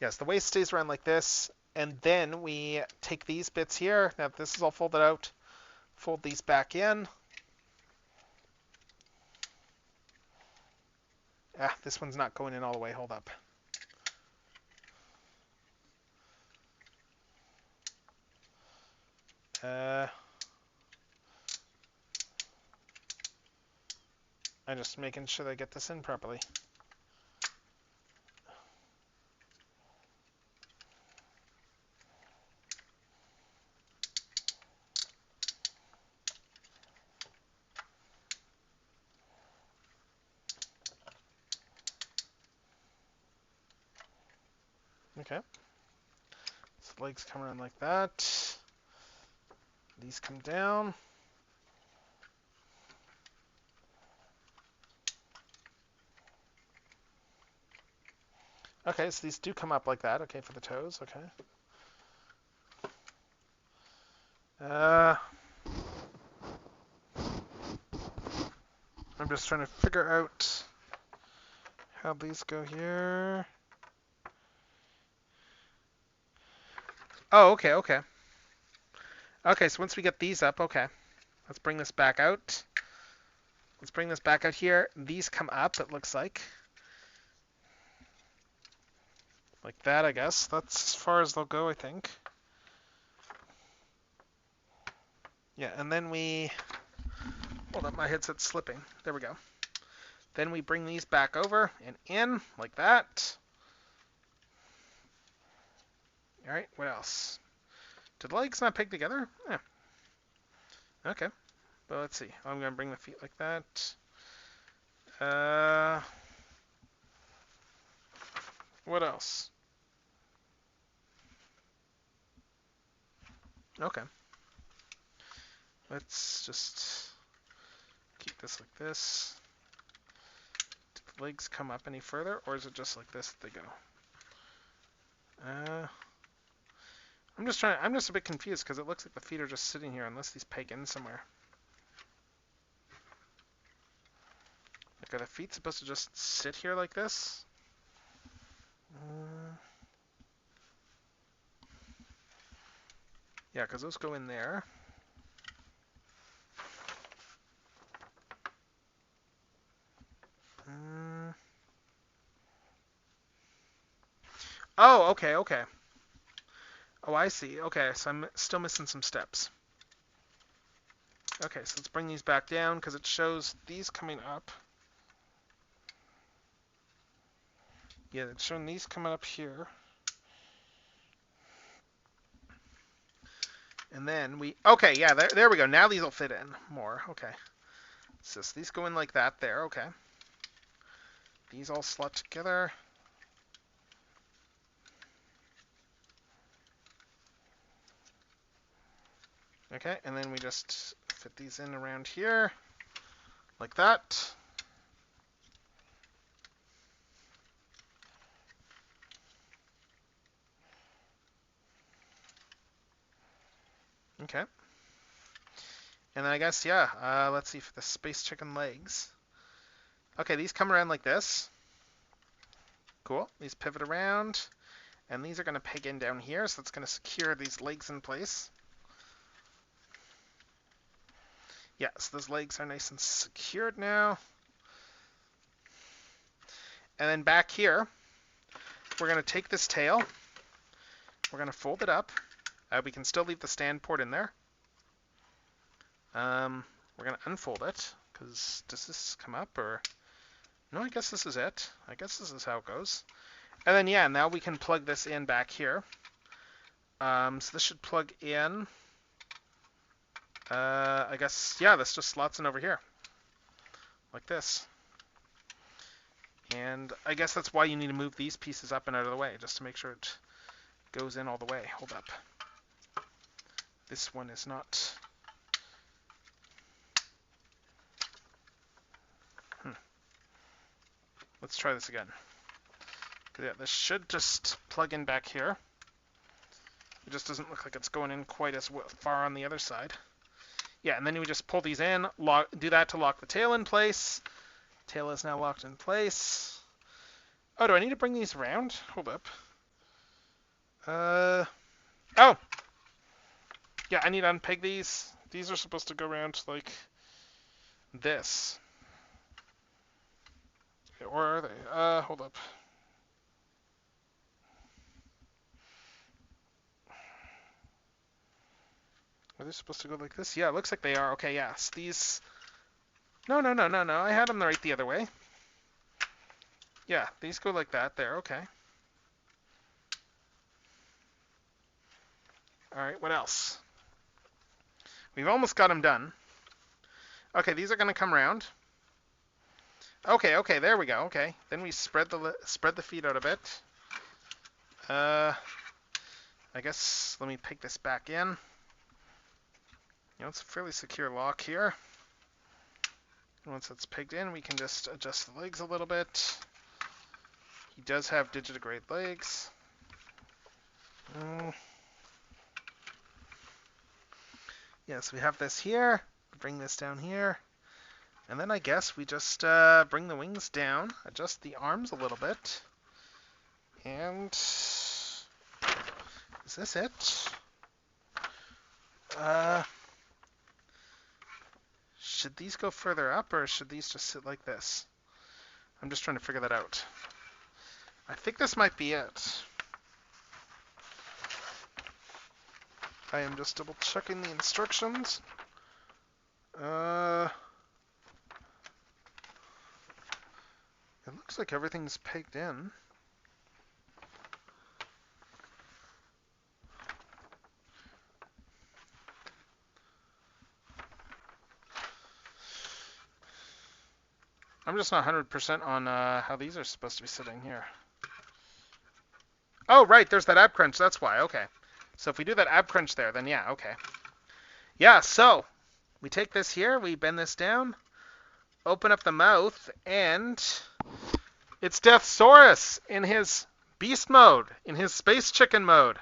Yes, the waist stays around like this, and then we take these bits here. Now this is all folded out. Fold these back in. This one's not going in all the way. Hold up. I'm just making sure that I get this in properly. Okay. So the legs come around like that. These come down. Okay, so these do come up like that. Okay, for the toes. Okay. I'm just trying to figure out how these go here. Oh, okay. Okay, so once we get these up, okay. Let's bring this back out. Let's bring this back out here. These come up, it looks like. Like that, I guess. That's as far as they'll go, I think. Yeah, and then we... Hold up, my headset's slipping. There we go. Then we bring these back over and in, like that. Alright, what else? Did the legs not peg together? Yeah. Okay. But let's see. I'm going to bring the feet like that. What else? Okay. Let's just... keep this like this. Do the legs come up any further, or is it just like this that they go? I'm just a bit confused because it looks like the feet are just sitting here unless these peg in somewhere. Like, are the feet supposed to just sit here like this? Yeah, because those go in there. Oh, okay, okay. Oh, I see. Okay, so I'm still missing some steps. Okay, so let's bring these back down because it shows these coming up. Yeah, it's showing these coming up here. And then okay, yeah, there we go. Now these will fit in more. Okay. So these go in like that there. Okay. These all slot together. Okay, and then we just fit these in around here, like that. Okay. And then I guess, yeah, let's see for the space chicken legs. Okay, these come around like this. Cool. These pivot around, and these are going to peg in down here, so it's going to secure these legs in place. Yeah, so those legs are nice and secured now. And then back here, we're going to take this tail. We're going to fold it up. We can still leave the stand port in there. We're going to unfold it, because does this come up, or... No, I guess this is it. I guess this is how it goes. And then, yeah, now we can plug this in back here. So this should plug in... I guess, yeah, this just slots in over here. Like this. And I guess that's why you need to move these pieces up and out of the way, just to make sure it goes in all the way. Hold up. This one is not... Let's try this again. Yeah, this should just plug in back here. It just doesn't look like it's going in quite as far on the other side. Yeah, and then you just pull these in, do that to lock the tail in place. Tail is now locked in place. Oh, do I need to bring these around? Hold up. Oh! Yeah, I need to unpeg these. These are supposed to go around like this. Or are they? Hold up. Are they supposed to go like this? Yeah, it looks like they are. Okay, yes. These... No. I had them right the other way. Yeah, these go like that there. Okay. Alright, what else? We've almost got them done. Okay, these are going to come around. Okay, there we go. Okay, then we spread the feet out a bit. I guess let me peg this back in. You know, it's a fairly secure lock here. Once it's pegged in, we can just adjust the legs a little bit. He does have digitigrade legs. Yes, we have this here. Bring this down here. And then I guess we just bring the wings down, adjust the arms a little bit. And is this it? Should these go further up, or should these just sit like this? I'm just trying to figure that out. I think this might be it. I am just double checking the instructions. It looks like everything's pegged in. I'm just not 100% on how these are supposed to be sitting here. Oh, right, there's that ab crunch, that's why, okay. So if we do that ab crunch there, then yeah, okay. Yeah, so we take this here, we bend this down, open up the mouth, and it's Deathsaurus in his beast mode, in his space chicken mode.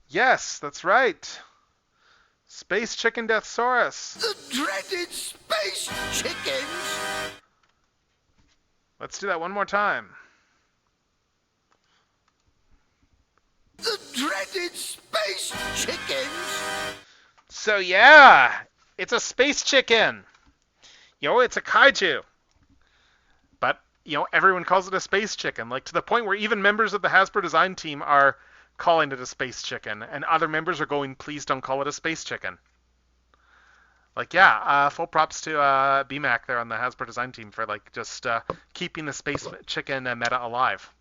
Yes, that's right. Space chicken Deathsaurus. The dreaded space chickens! Let's do that one more time. The dreaded space chickens! So yeah, it's a space chicken. It's a kaiju. But, everyone calls it a space chicken. Like, to the point where even members of the Hasbro design team are calling it a space chicken. And other members are going, please don't call it a space chicken. Like, yeah, full props to BMAC there on the Hasbro design team for, like, just keeping the space chicken meta alive.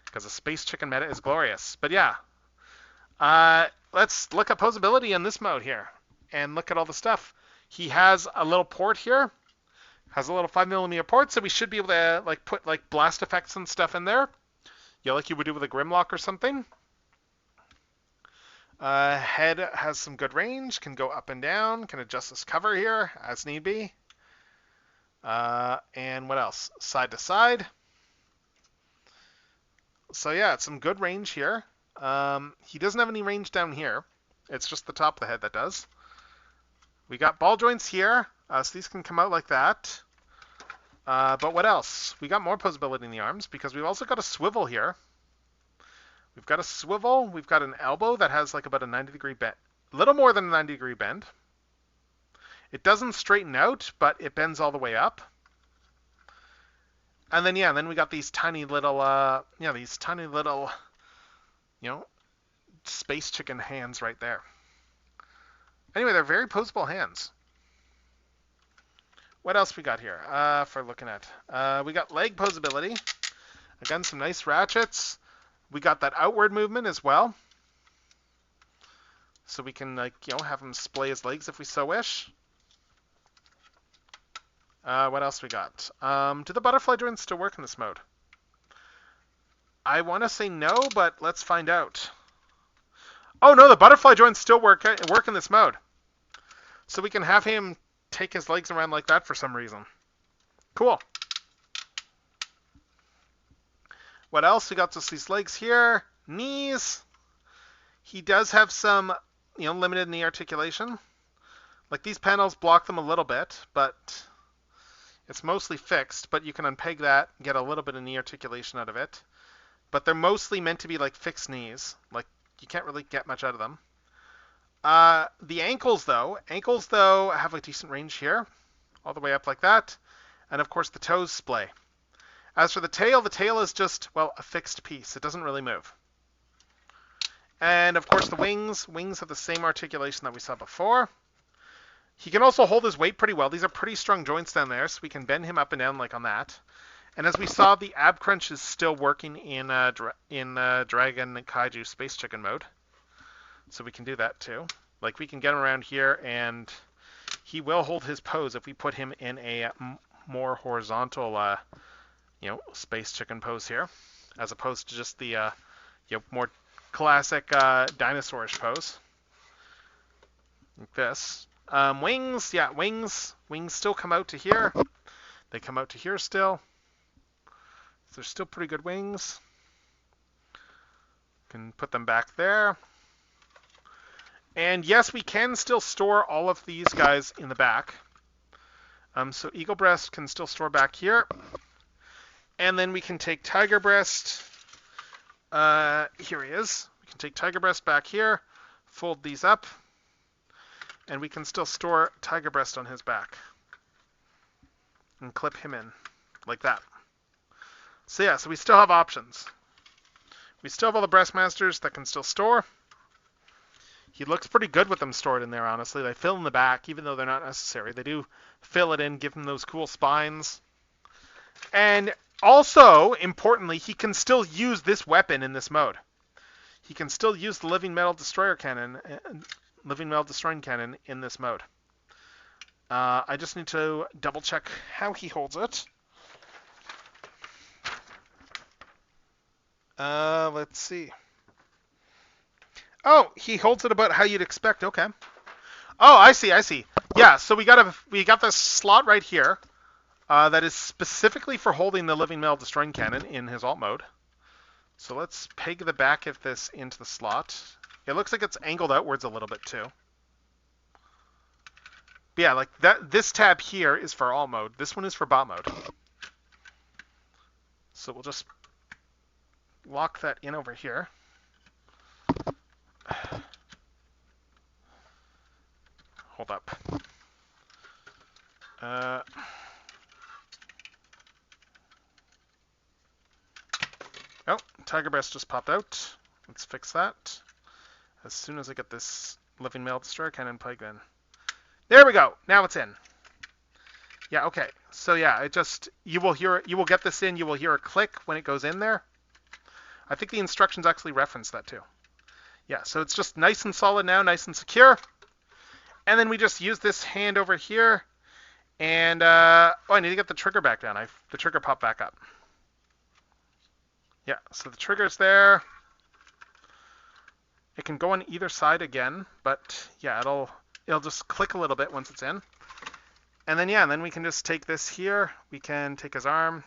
Because the space chicken meta is glorious. But yeah, let's look at posability in this mode here. And look at all the stuff. He has a little port here. Has a little 5mm port, so we should be able to like put like blast effects and stuff in there. Like you would do with a Grimlock or something. Head has some good range, can go up and down, can adjust this cover here as need be. And what else? Side to side. So yeah, it's some good range here. He doesn't have any range down here. It's just the top of the head that does. We got ball joints here, so these can come out like that. But what else? We got more posability in the arms because we've also got a swivel here. We've got a swivel. We've got an elbow that has like about a 90-degree bend, a little more than a 90-degree bend. It doesn't straighten out, but it bends all the way up. And then then we got these tiny little, space chicken hands right there. Anyway, they're very posable hands. What else we got here for looking at? We got leg posability. Again, some nice ratchets. We got that outward movement as well. So we can, have him splay his legs if we so wish. What else we got? Do the butterfly joints still work in this mode? I want to say no, but let's find out. Oh no, the butterfly joints still work in this mode. So we can have him take his legs around like that for some reason. Cool. What else? We got just these legs here. Knees. He does have some, limited knee articulation. Like these panels block them a little bit, but it's mostly fixed. But you can unpeg that, get a little bit of knee articulation out of it. But they're mostly meant to be like fixed knees. Like you can't really get much out of them. The ankles though have a decent range here, all the way up like that. And of course the toes splay. As for the tail is just, a fixed piece. It doesn't really move. And of course the wings have the same articulation that we saw before. He can also hold his weight pretty well. These are pretty strong joints down there, so we can bend him up and down like on that. And as we saw, the ab crunch is still working in Dragon Kaiju Space Chicken mode. So we can do that too. Like we can get him around here, and he will hold his pose if we put him in a more horizontal, Space Chicken pose here, as opposed to just the, more classic dinosaurish pose. Like this. Wings, wings still come out to here. They come out to here still. So they're still pretty good wings. Can put them back there. And yes, we can still store all of these guys in the back. So Eagle Breast can still store back here. And then we can take Tiger Breast. Here he is. We can take Tiger Breast back here, fold these up, and we can still store Tiger Breast on his back. And clip him in, like that. So yeah, so we still have options. We still have all the Breastmasters that can still store. He looks pretty good with them stored in there, honestly. They fill in the back, even though they're not necessary. They do fill it in, give him those cool spines. And also, importantly, he can still use this weapon in this mode. He can still use the Living Metal Destroyer Cannon, Living Metal Destroying Cannon in this mode. I just need to double check how he holds it. Let's see. Oh, he holds it about how you'd expect. Okay. Oh, I see. Yeah, so we got this slot right here that is specifically for holding the living metal destroying cannon in his alt mode. So let's peg the back of this into the slot. It looks like it's angled outwards a little bit too. But yeah, like that. This tab here is for alt mode. This one is for bot mode. So we'll just lock that in over here. Hold up. Oh, Tiger Breast just popped out. Let's fix that. As soon as I get this living metal destroyer cannon plugged in. There we go. Now it's in. Yeah, okay. So yeah, you will get this in, you will hear a click when it goes in there. I think the instructions actually reference that too. Yeah, so it's just nice and solid now, nice and secure. And then we just use this hand over here. And, I need to get the trigger back down. The trigger popped back up. Yeah, so the trigger's there. It can go on either side again, but yeah, it'll just click a little bit once it's in. And then yeah, and then we can just take this here. We can take his arm,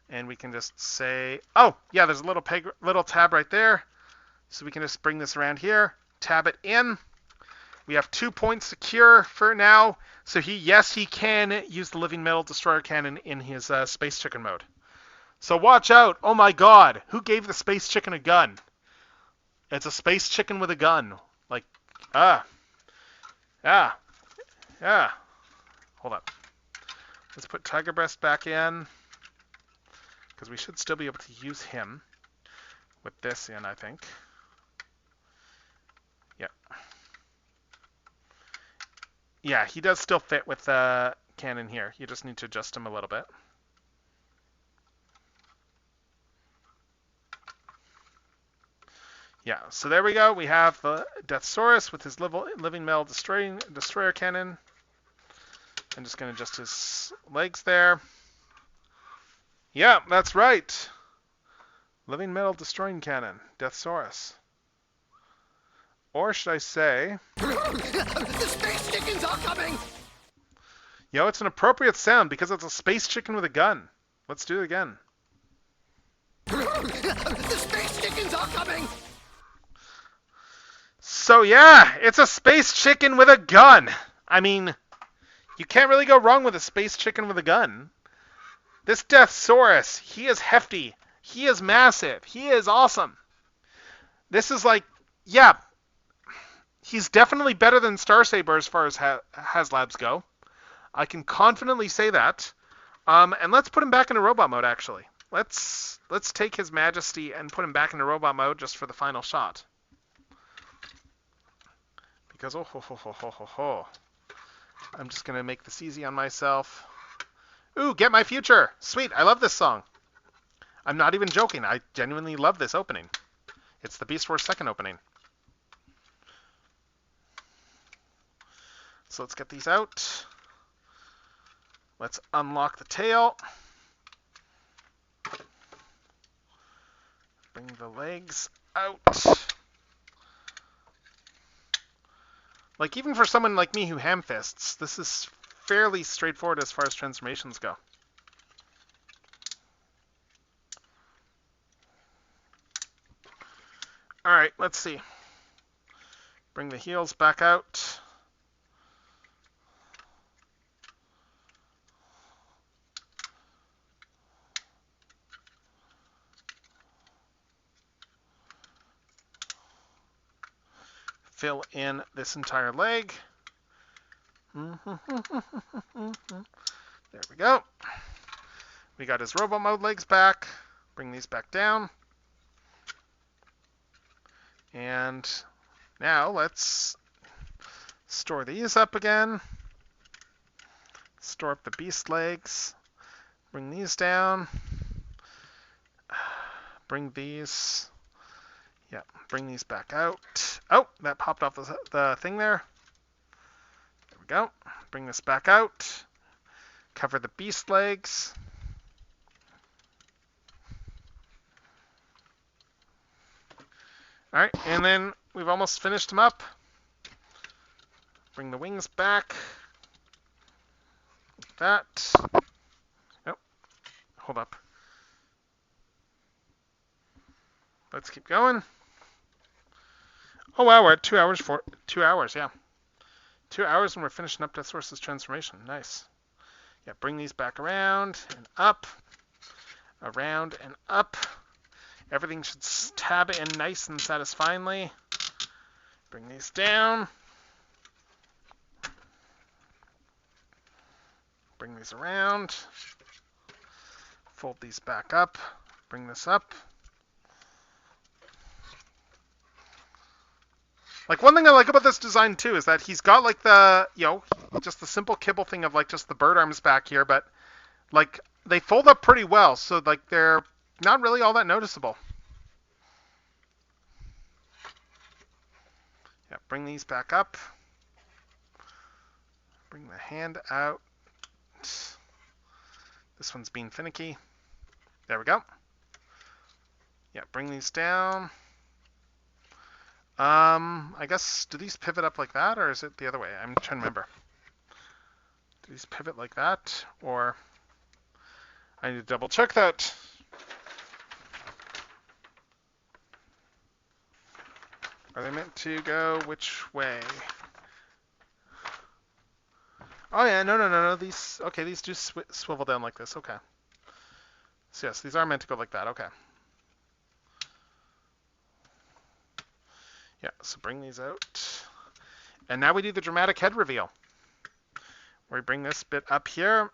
and we can just say, oh yeah, there's a little tab right there. So we can just bring this around here, tab it in. We have 2 points secure for now. So he can use the living metal destroyer cannon in his space chicken mode. So watch out! Oh my God, who gave the space chicken a gun? It's a space chicken with a gun. Like, yeah. Hold up. Let's put Tiger Breast back in, because we should still be able to use him with this in, I think. Yeah. Yeah, he does still fit with the cannon here. You just need to adjust him a little bit. Yeah, so there we go. We have the Deathsaurus with his living metal destroyer cannon. I'm just going to adjust his legs there. Yeah, that's right. Living metal destroying cannon, Deathsaurus. Or should I say... The space chickens are coming! It's an appropriate sound because it's a space chicken with a gun. Let's do it again. The space chickens are coming! So yeah, it's a space chicken with a gun. I mean, you can't really go wrong with a space chicken with a gun. This Deathsaurus, he is hefty. He is massive. He is awesome. This is like, yeah, he's definitely better than Starsaber as far as HasLabs go. I can confidently say that. And let's put him back into robot mode, actually. Let's take his majesty and put him back into robot mode just for the final shot. Because, I'm just going to make this easy on myself. Ooh, Get My Future. Sweet, I love this song. I'm not even joking. I genuinely love this opening. It's the Beast Wars 2nd opening. So let's get these out. Let's unlock the tail. Bring the legs out. Like, even for someone like me who ham-fists, this is fairly straightforward as far as transformations go. Alright, let's see. Bring the heels back out. Fill in this entire leg. There we go. We got his robot mode legs back. Bring these back down. And now let's store these up again. Store up the beast legs. Bring these down. Bring these... Yeah, bring these back out. Oh, that popped off the thing there. There we go. Bring this back out. Cover the beast legs. All right, and then we've almost finished them up. Bring the wings back. Like that. Oh, hold up. Let's keep going. Oh wow, we're at 2 hours. 2 hours, yeah. 2 hours and we're finishing up Deathsaurus' transformation. Nice. Yeah, bring these back around and up. Around and up. Everything should tab in nice and satisfyingly. Bring these down. Bring these around. Fold these back up. Bring this up. Like, one thing I like about this design too is that he's got like the, just the simple kibble thing of like just the bird arms back here, but like they fold up pretty well, so like they're not really all that noticeable. Yeah, bring these back up. Bring the hand out. This one's being finicky. There we go. Yeah, bring these down. I guess, do these pivot up like that, or is it the other way? I'm trying to remember. Do these pivot like that, or I need to double check that. Are they meant to go which way? Oh yeah, no. These do swivel down like this. Okay. So yes, these are meant to go like that. Okay. Yeah, so bring these out. And now we do the dramatic head reveal. Where we bring this bit up here,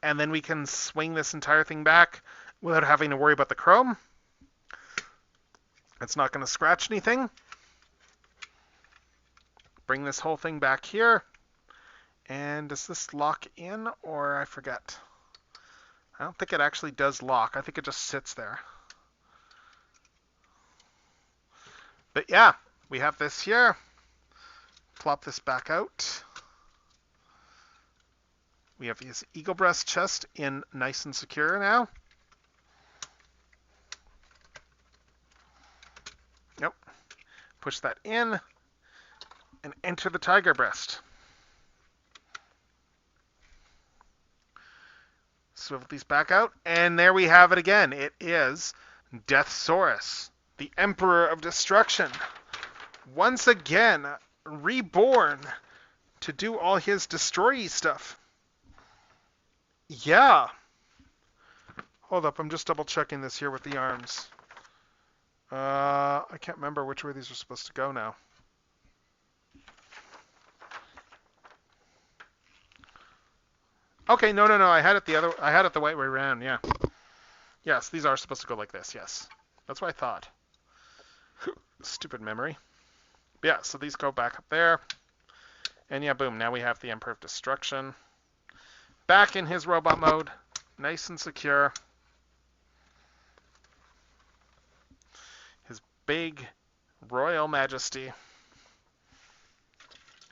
and then we can swing this entire thing back without having to worry about the chrome. It's not going to scratch anything. Bring this whole thing back here. And does this lock in, or I forget? I don't think it actually does lock. I think it just sits there. But yeah, we have this here. Plop this back out. We have his eagle breast chest in nice and secure now. Nope. Push that in and enter the tiger breast. Swivel these back out, and there we have it again. It is Deathsaurus, the Emperor of Destruction, once again reborn to do all his destroy stuff. Yeah. Hold up, I'm just double checking this here with the arms. I can't remember which way these are supposed to go now. Okay, no. I had it the right way around. Yeah. Yes, these are supposed to go like this. Yes, that's what I thought. Stupid memory. But yeah, so these go back up there, and yeah, boom. Now we have the Emperor of Destruction back in his robot mode, nice and secure. His big royal majesty,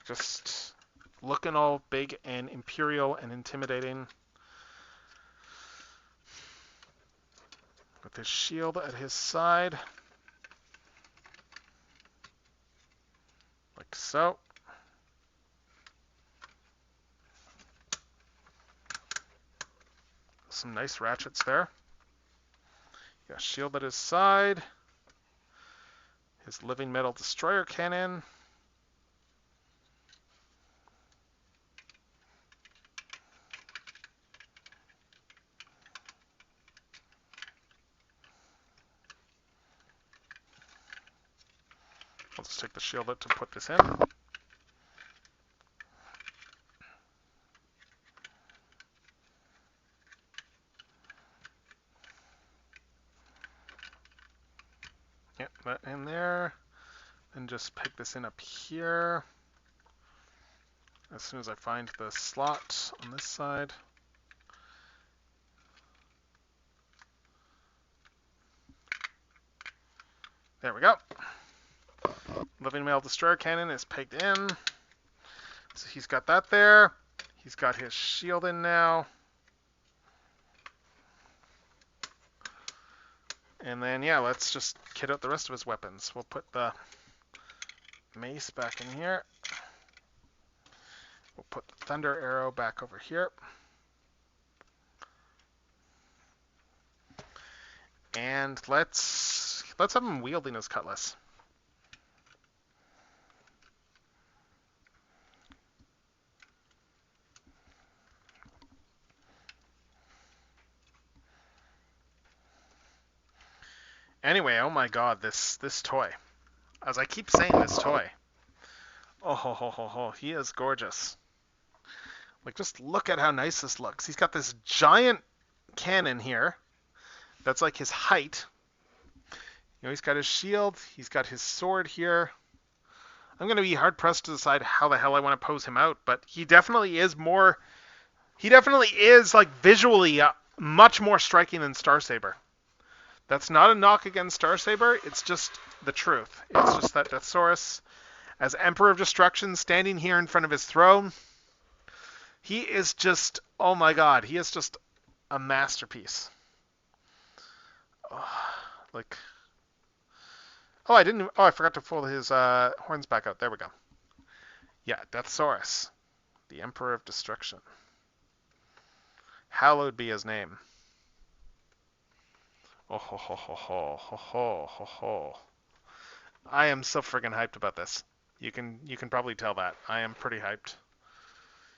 just looking all big and imperial and intimidating, with his shield at his side, like so. Some nice ratchets there. Yeah, shield at his side. His living metal destroyer cannon. I'll just take the shield out to put this in. Yep, that in there. And just peg this in up here. As soon as I find the slot on this side. There we go. Living Metal Destroyer Cannon is pegged in. So he's got that there. He's got his shield in now. And then, yeah, let's just kit out the rest of his weapons. We'll put the mace back in here. We'll put the thunder arrow back over here. And let's have him wielding his cutlass. Anyway, oh my god, this toy. As I keep saying, this toy. Oh ho ho ho ho, he is gorgeous. Like, just look at how nice this looks. He's got this giant cannon here. That's like his height. You know, he's got his shield. He's got his sword here. I'm going to be hard-pressed to decide how the hell I want to pose him out, but he definitely is more... He definitely is, like, visually much more striking than Starsaber. That's not a knock against Starsaber. It's just the truth. It's just that Deathsaurus, as Emperor of Destruction, standing here in front of his throne, he is just... Oh my god, he is just a masterpiece. Oh, like... Oh, I forgot to pull his horns back out. There we go. Yeah, Deathsaurus, the Emperor of Destruction. Hallowed be his name. Oh ho ho ho ho ho ho ho ho. I am so friggin' hyped about this. You can probably tell that. I am pretty hyped.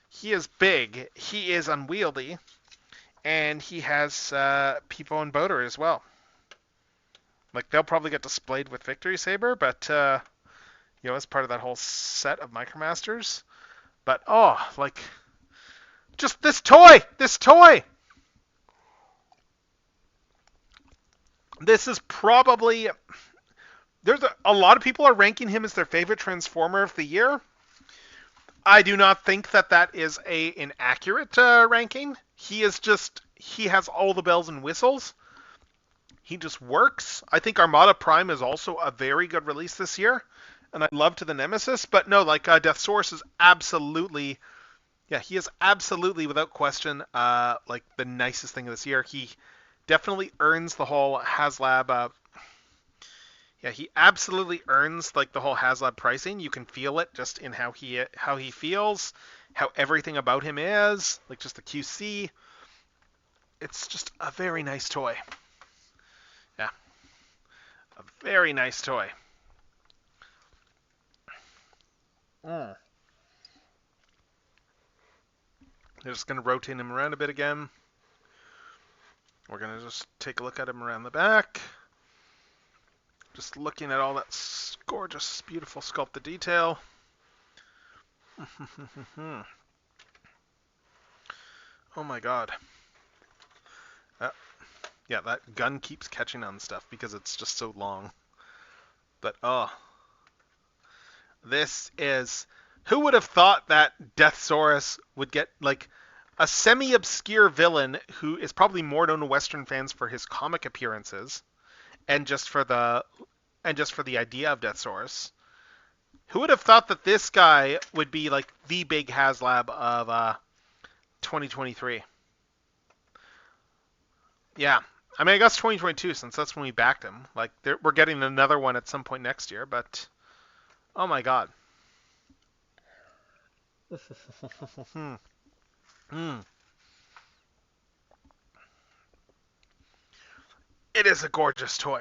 He is big. He is unwieldy, and he has Peepo and Boater as well. Like, they'll probably get displayed with Victory Saber, but, you know, as part of that whole set of Micromasters. But, oh, like, just this toy! This toy! This is probably... There's a lot of people are ranking him as their favorite Transformer of the year. I do not think that is an inaccurate ranking. He has all the bells and whistles. He just works. I think Armada Prime is also a very good release this year, and I love to the Nemesis. But no, like Deathsaurus is absolutely, yeah, he is absolutely without question, like the nicest thing of this year. He definitely earns the whole HasLab. Yeah, he absolutely earns like the whole HasLab pricing. You can feel it just in how he feels, how everything about him is, like just the QC. It's just a very nice toy. Yeah. A very nice toy. They're just going to rotate him around a bit again. We're going to just take a look at him around the back. Just looking at all that gorgeous, beautiful sculpted detail. Oh my god. Yeah, that gun keeps catching on stuff because it's just so long. But, oh. This is... Who would have thought that Deathsaurus would get, like, a semi-obscure villain who is probably more known to Western fans for his comic appearances and just for the idea of Deathsaurus. Who would have thought that this guy would be, like, the big HasLab of 2023? Yeah. I mean, I guess 2022, since that's when we backed him. Like, we're getting another one at some point next year, but... Oh my god. It is a gorgeous toy.